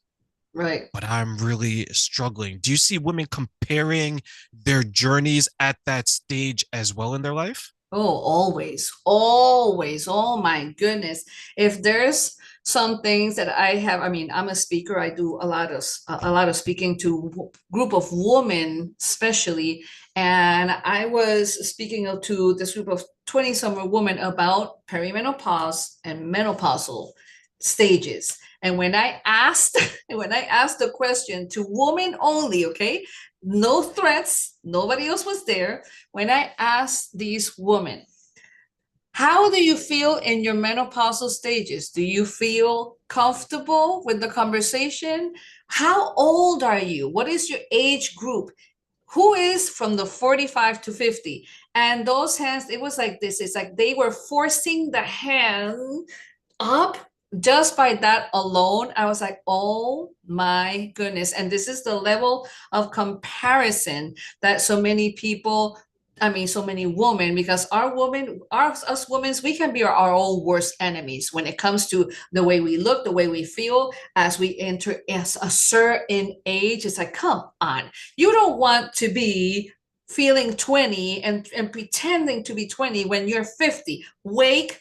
Right. but I'm really struggling. Do you see women comparing their journeys at that stage as well in their life? Oh, always, always. Oh my goodness. If there's some things that I have, I mean, I'm a speaker. I do a lot of speaking to group of women, especially. And I was speaking to this group of 20 somewhere women about perimenopause and menopausal stages. And when I asked the question to women only, okay, no threats, nobody else was there, when I asked these women, how do you feel in your menopausal stages? Do you feel comfortable with the conversation? How old are you? What is your age group? Who is from the 45 to 50? And those hands, it was like this. It's like they were forcing the hand up just by that alone. I was like, oh my goodness. And this is the level of comparison that so many people, I mean, so many women, because us women, we can be our own worst enemies when it comes to the way we look, the way we feel as we enter as a certain age. It's like, come on, you don't want to be feeling 20 and pretending to be 20 when you're 50. Wake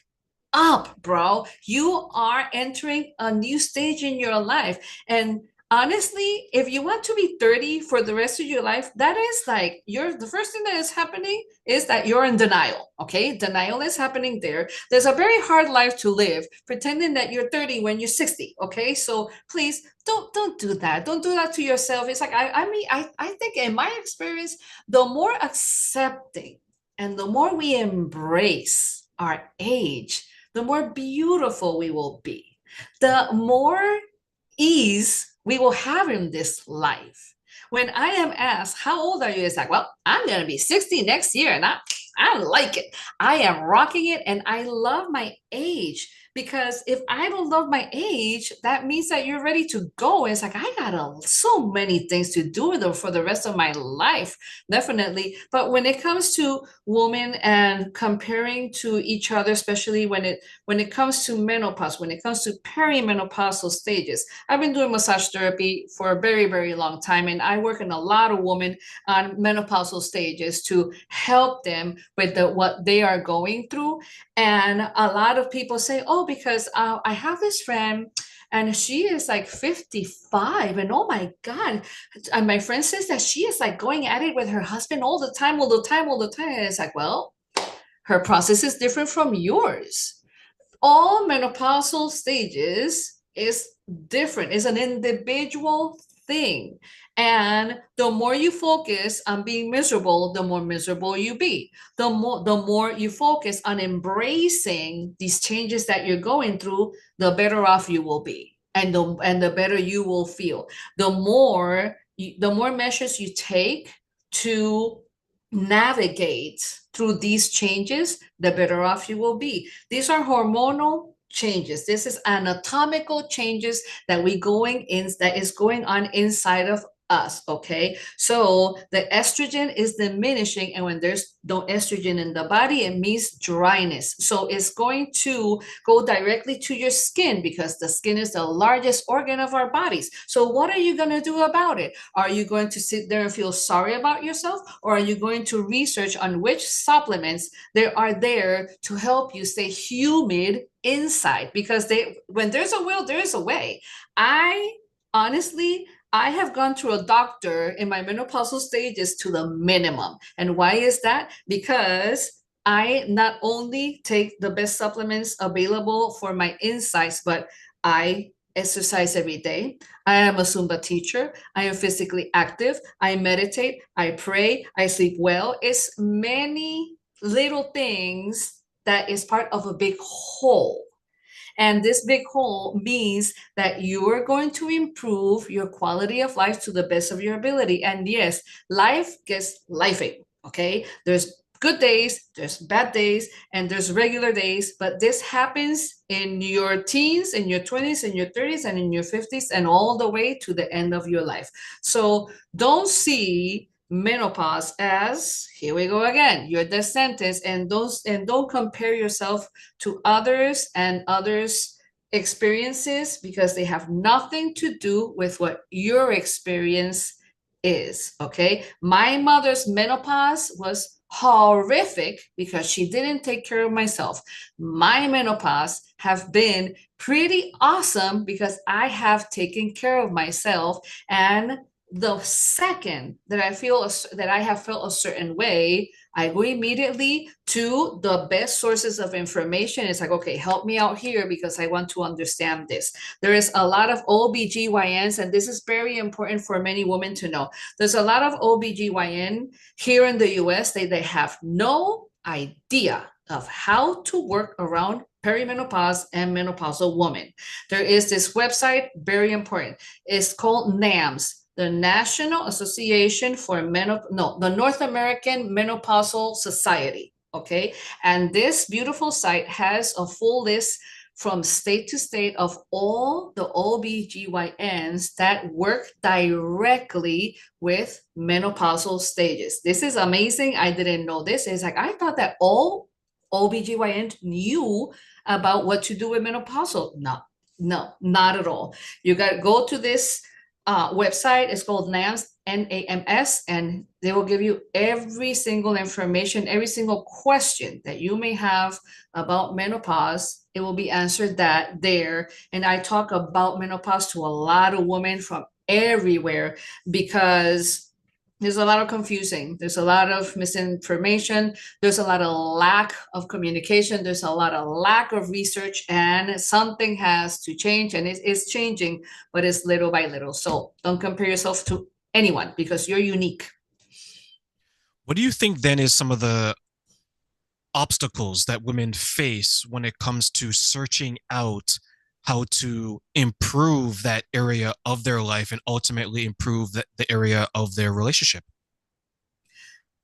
up, bro. You are entering a new stage in your life. And honestly, if you want to be 30 for the rest of your life, that is like the first thing that is happening is that you're in denial. Okay. Denial is happening there. There's a very hard life to live, pretending that you're 30 when you're 60. Okay. So please don't do that. Don't do that to yourself. It's like I mean, I think in my experience, the more accepting and the more we embrace our age, the more beautiful we will be, the more ease we will have in this life. When I am asked, how old are you? It's like, well, I'm going to be 60 next year. And I like it. I am rocking it. And I love my age, because if I don't love my age, that means that you're ready to go. It's like, I got so many things to do for the rest of my life, definitely. But when it comes to women and comparing to each other, especially when it comes to menopause, when it comes to perimenopausal stages, I've been doing massage therapy for a very, very long time, and I work in a lot of women on menopausal stages to help them with what they are going through. And a lot of people say, oh, because I have this friend and she is like 55, and oh my God. And my friend says that she is like going at it with her husband all the time, all the time, all the time. And it's like, well, her process is different from yours. All menopausal stages is different. It's an individual thing. And the more you focus on being miserable, the more miserable you be. The more you focus on embracing these changes that you're going through, the better off you will be. And the better you will feel. The more measures you take to navigate through these changes, the better off you will be. These are hormonal changes. This is anatomical changes that is going on inside of us. Okay, so the estrogen is diminishing, and when there's no estrogen in the body, it means dryness. So it's going to go directly to your skin, because the skin is the largest organ of our bodies. So what are you going to do about it? Are you going to sit there and feel sorry about yourself, or are you going to research on which supplements there are there to help you stay humid inside? Because when there's a will, there is a way. I honestly, I have gone to a doctor in my menopausal stages to the minimum. And why is that? Because I not only take the best supplements available for my insights, but I exercise every day. I am a Zumba teacher. I am physically active. I meditate. I pray. I sleep well. It's many little things that is part of a big whole. And this big whole means that you are going to improve your quality of life to the best of your ability. And yes, life gets lifing. Okay. There's good days, there's bad days, and there's regular days. But this happens in your teens, in your 20s, in your 30s, and in your 50s, and all the way to the end of your life. So don't see menopause as, here we go again, you're the sentence, and don't compare yourself to others experiences, because they have nothing to do with what your experience is. Okay, my mother's menopause was horrific because she didn't take care of myself. My menopause have been pretty awesome because I have taken care of myself. And the second that I have felt a certain way, I go immediately to the best sources of information. It's like, okay, help me out here because I want to understand this. There is a lot of OBGYNs, and this is very important for many women to know. There's a lot of OBGYN here in the US. They have no idea of how to work around perimenopause and menopausal women. There is this website, very important. It's called NAMS, the National Association for the North American Menopausal Society. Okay. And this beautiful site has a full list from state to state of all the OBGYNs that work directly with menopausal stages. This is amazing. I didn't know this. It's like, I thought that all OBGYN knew about what to do with menopausal. No, no, not at all. You got to go to this website. It's called NAMS, NAMS, and they will give you every single information, every single question that you may have about menopause. It will be answered there. And I talk about menopause to a lot of women from everywhere because there's a lot of confusing. There's a lot of misinformation. There's a lot of lack of communication. There's a lot of lack of research, and something has to change, and it's changing, but it's little by little. So don't compare yourself to anyone because you're unique. What do you think then is some of the obstacles that women face when it comes to searching out how to improve that area of their life and ultimately improve the area of their relationship?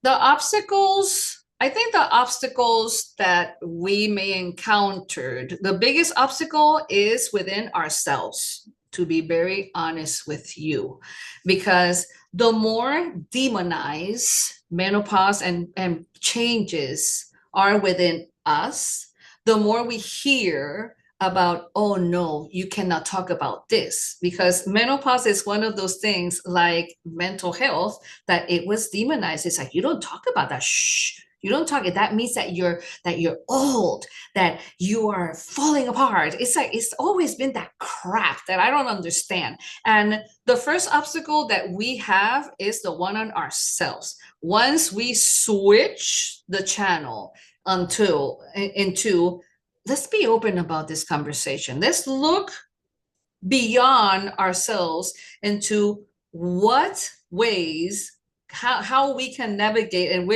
The obstacles, I think the obstacles that we may encounter, the biggest obstacle is within ourselves, to be very honest with you. Because the more demonized menopause and changes are within us, the more we hear about, oh no, you cannot talk about this. Because menopause is one of those things like mental health that it was demonized. It's like you don't talk about that. Shh. You don't talk it. That means that you're old, that you are falling apart. It's like it's always been that crap that I don't understand. And the first obstacle that we have is the one on ourselves. Once we switch the channel until into let's be open about this conversation. Let's look beyond ourselves into what ways how we can navigate and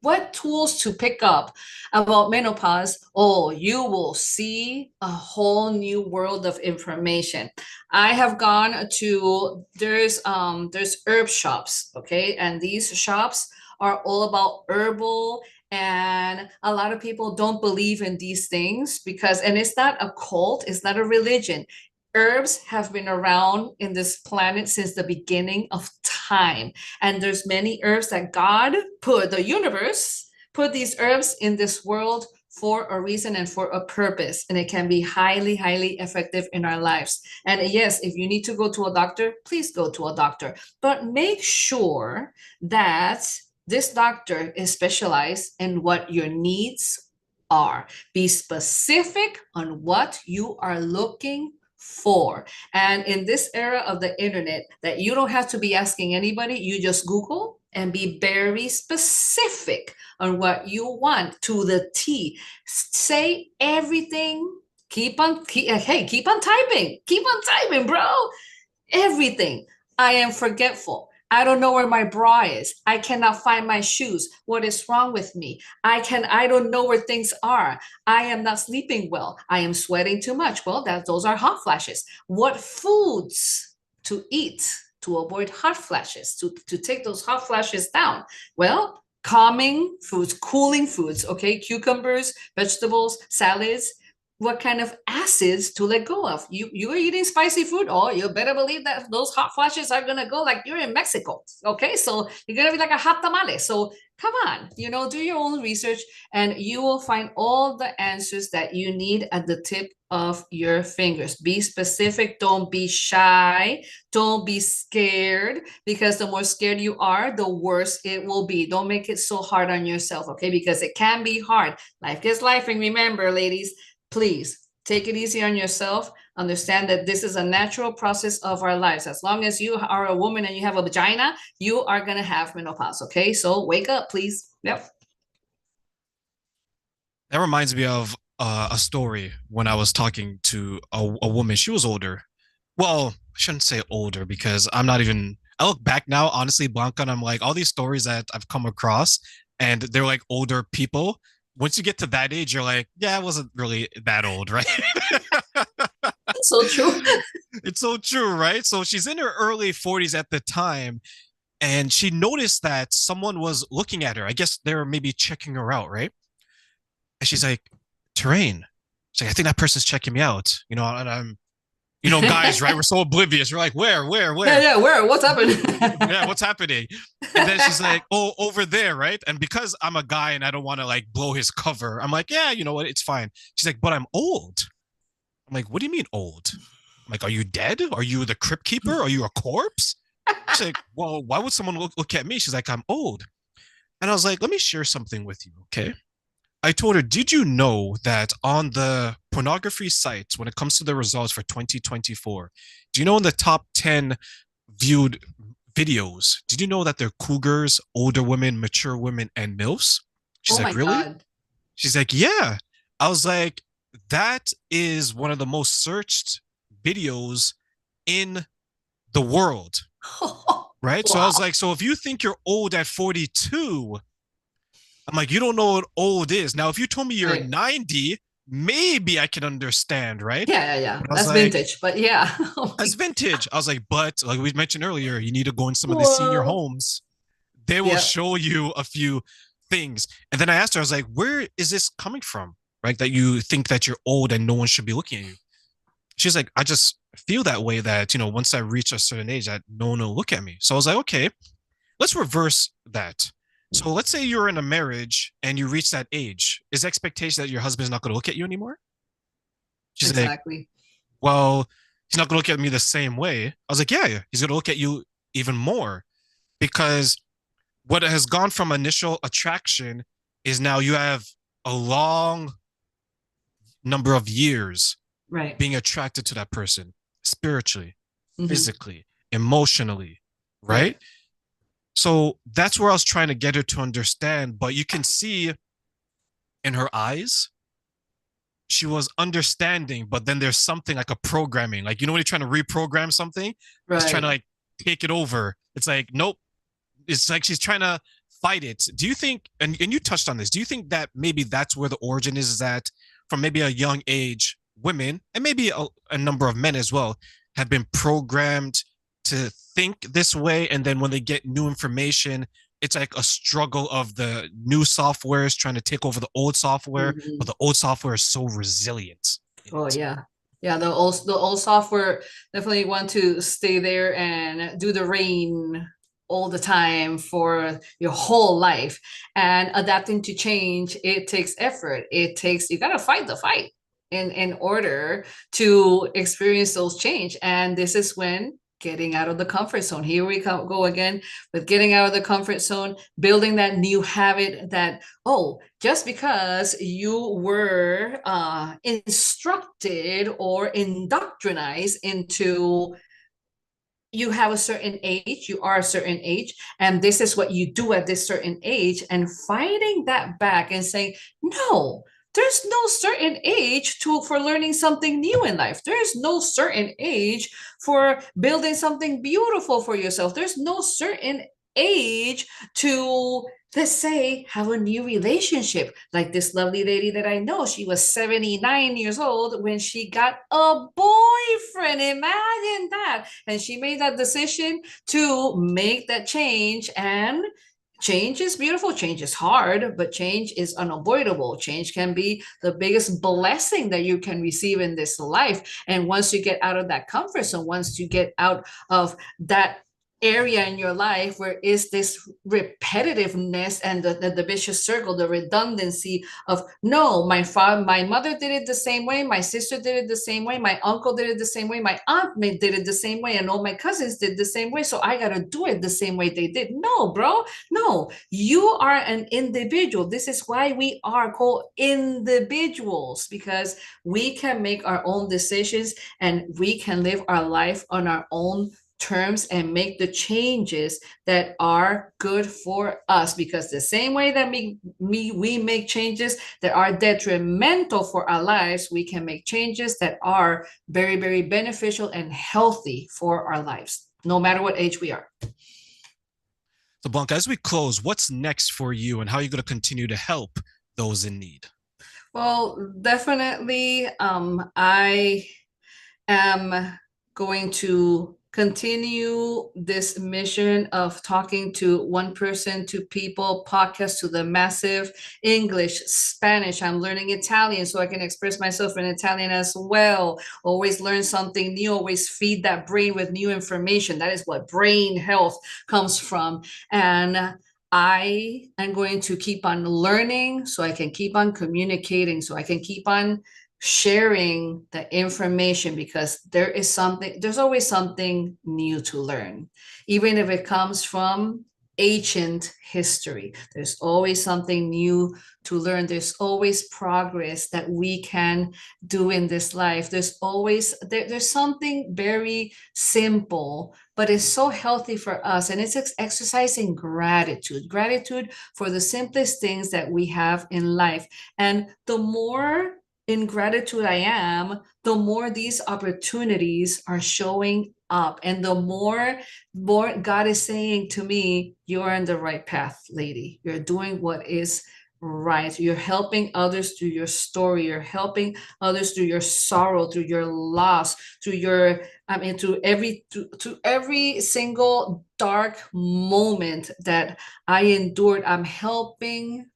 what tools to pick up about menopause. Oh, you will see a whole new world of information. I have gone to there's herb shops, okay, and these shops are all about herbal, and a lot of people don't believe in these things because, and it's not a cult, it's not a religion. Herbs have been around in this planet since the beginning of time. And there's many herbs that God put, the universe put these herbs in this world for a reason and for a purpose. And it can be highly, highly effective in our lives. And yes, if you need to go to a doctor, please go to a doctor. But make sure that this doctor is specialized in what your needs are. Be specific on what you are looking for. And in this era of the internet, that you don't have to be asking anybody, you just Google and be very specific on what you want to the T. Say everything. Keep on typing. Keep on typing, bro. Everything. I am forgetful. I don't know where my bra is. I cannot find my shoes. What is wrong with me? I don't know where things are. I am not sleeping well. I am sweating too much. Well, those are hot flashes. What foods to eat to avoid hot flashes, to take those hot flashes down? Well, calming foods, cooling foods, okay? Cucumbers, vegetables, salads, what kind of acids to let go of. You are eating spicy food, oh, you better believe that those hot flashes are gonna go like you're in Mexico. Okay, so you're gonna be like a hot tamale. So come on, do your own research, and you will find all the answers that you need at the tip of your fingers. Be specific, don't be shy, don't be scared, because the more scared you are, the worse it will be. Don't make it so hard on yourself, okay? Because it can be hard. Life is life, and remember, ladies, please take it easy on yourself. Understand that this is a natural process of our lives. As long as you are a woman and you have a vagina, you are going to have menopause. Okay. So wake up, please. Yep. That reminds me of a story when I was talking to a woman. She was older. Well, I shouldn't say older because I'm not even. I look back now, honestly, Blanca, and I'm like, all these stories that I've come across, and they're like older people. Once you get to that age, you're like, yeah, I wasn't really that old, right? So true. It's so true, right? So she's in her early 40s at the time, and she noticed that someone was looking at her. I guess they're maybe checking her out, right? And she's like, Terrain. She's like, I think that person's checking me out, and guys, right? We're so oblivious. We're like, where, Yeah, where? yeah. Where? What's happening? Yeah, what's happening? And then she's like, oh, over there, right? And because I'm a guy and I don't want to like blow his cover, I'm like, yeah, you know what? It's fine. She's like, but I'm old. I'm like, what do you mean old? I'm like, are you dead? Are you the crypt keeper? Are you a corpse? She's like, well, why would someone look at me? She's like, I'm old. And I was like, let me share something with you, okay? I told her, did you know that on the pornography sites, when it comes to the results for 2024, do you know in the top 10 viewed videos, did you know that they're cougars, older women, mature women, and MILFs? She's Oh like, my really? God. She's like, yeah. I was like, that is one of the most searched videos in the world, right? So I was Wow. like, so if you think you're old at 42, I'm like, you don't know what old is. Now, if you told me you're Right. 90, maybe I can understand, right? Yeah, yeah, yeah. But I was That's like, vintage, but yeah. Oh my as vintage. I was like, but like we mentioned earlier, you need to go in some of the senior Whoa. homes. They will Yep. show you a few things. And then I asked her, I was like, where is this coming from? Right? That you think that you're old and no one should be looking at you. She's like, I just feel that way that, once I reach a certain age, that no one will look at me. So I was like, okay, let's reverse that. So let's say you're in a marriage and you reach that age. Is the expectation that your husband's not going to look at you anymore? She's like, Exactly. well, he's not going to look at me the same way. I was like, yeah, he's going to look at you even more because what has gone from initial attraction is now you have a long number of years Right. being attracted to that person spiritually, Hmm. physically, emotionally, Right. right? So that's where I was trying to get her to understand. But you can see in her eyes, she was understanding, but then there's something like a programming. Like, when you're trying to reprogram something, it's trying to Right. like take it over. It's like, nope. It's like she's trying to fight it. Do you think, and you touched on this, do you think that maybe that's where the origin is that from maybe a young age, women, and maybe a number of men as well, have been programmed to think this way. And then when they get new information, it's like a struggle of the new softwares trying to take over the old software, but Hmm. the old software is so resilient in Oh it. yeah. Yeah, the old software definitely want to stay there and do the rain all the time for your whole life. And adapting to change, it takes effort. You gotta fight the fight in order to experience those change. And this is when getting out of the comfort zone. Here we go again with getting out of the comfort zone, building that new habit that, oh, just because you were instructed or indoctrinized into you have a certain age, you are a certain age, and this is what you do at this certain age, and fighting that back and saying, no, there's no certain age for learning something new in life. There's no certain age for building something beautiful for yourself. There's no certain age to, let's say, have a new relationship. Like this lovely lady that I know, she was 79 years old when she got a boyfriend. Imagine that. And she made that decision to make that change. And change is beautiful. Change is hard, but change is unavoidable. Change can be the biggest blessing that you can receive in this life. And once you get out of that comfort zone, once you get out of that area in your life where is this repetitiveness and the vicious circle, the redundancy of, no, my father, my mother did it the same way, my sister did it the same way, my uncle did it the same way, my aunt did it the same way, and all my cousins did the same way, so I gotta do it the same way they did. No, bro. No, you are an individual. This is why we are called individuals, because we can make our own decisions and we can live our life on our own terms and make the changes that are good for us, because the same way that we make changes that are detrimental for our lives, we can make changes that are very, very beneficial and healthy for our lives, no matter what age we are. So, Blanca, as we close, what's next for you and how are you going to continue to help those in need? Well, definitely, I am going to continue this mission of talking to one person to people, podcast to the massive, English, Spanish. I'm learning Italian so I can express myself in Italian as well. Always learn something new, always feed that brain with new information. That is what brain health comes from. And I am going to keep on learning so I can keep on communicating, so I can keep on sharing the information, because there's always something new to learn, even if it comes from ancient history. There's always something new to learn. There's always progress that we can do in this life. There's something very simple, but it's so healthy for us, and it's exercising gratitude for the simplest things that we have in life. And the more in gratitude I am, the more these opportunities are showing up. And the more God is saying to me, you're on the right path, lady. You're doing what is right. You're helping others through your story. You're helping others through your sorrow, through your loss, through your, I mean, to every single dark moment that I endured. I'm helping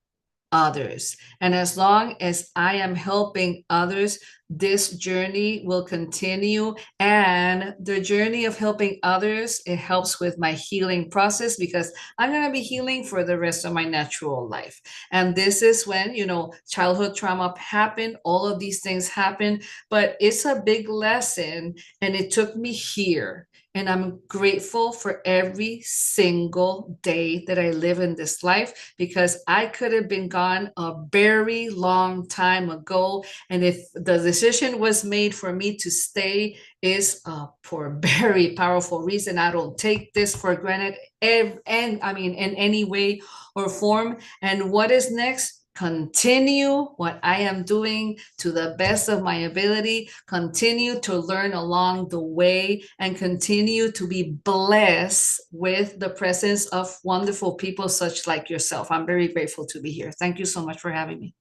others. And as long as I am helping others, this journey will continue. And the journey of helping others, it helps with my healing process because I'm going to be healing for the rest of my natural life. And this is when, childhood trauma happened, all of these things happen, but it's a big lesson. And it took me here. And I'm grateful for every single day that I live in this life because I could have been gone a very long time ago. And if the decision was made for me to stay, is for a very powerful reason. I don't take this for granted, and I mean, in any way or form. And what is next? Continue what I am doing to the best of my ability, continue to learn along the way, and continue to be blessed with the presence of wonderful people such like yourself. I'm very grateful to be here. Thank you so much for having me.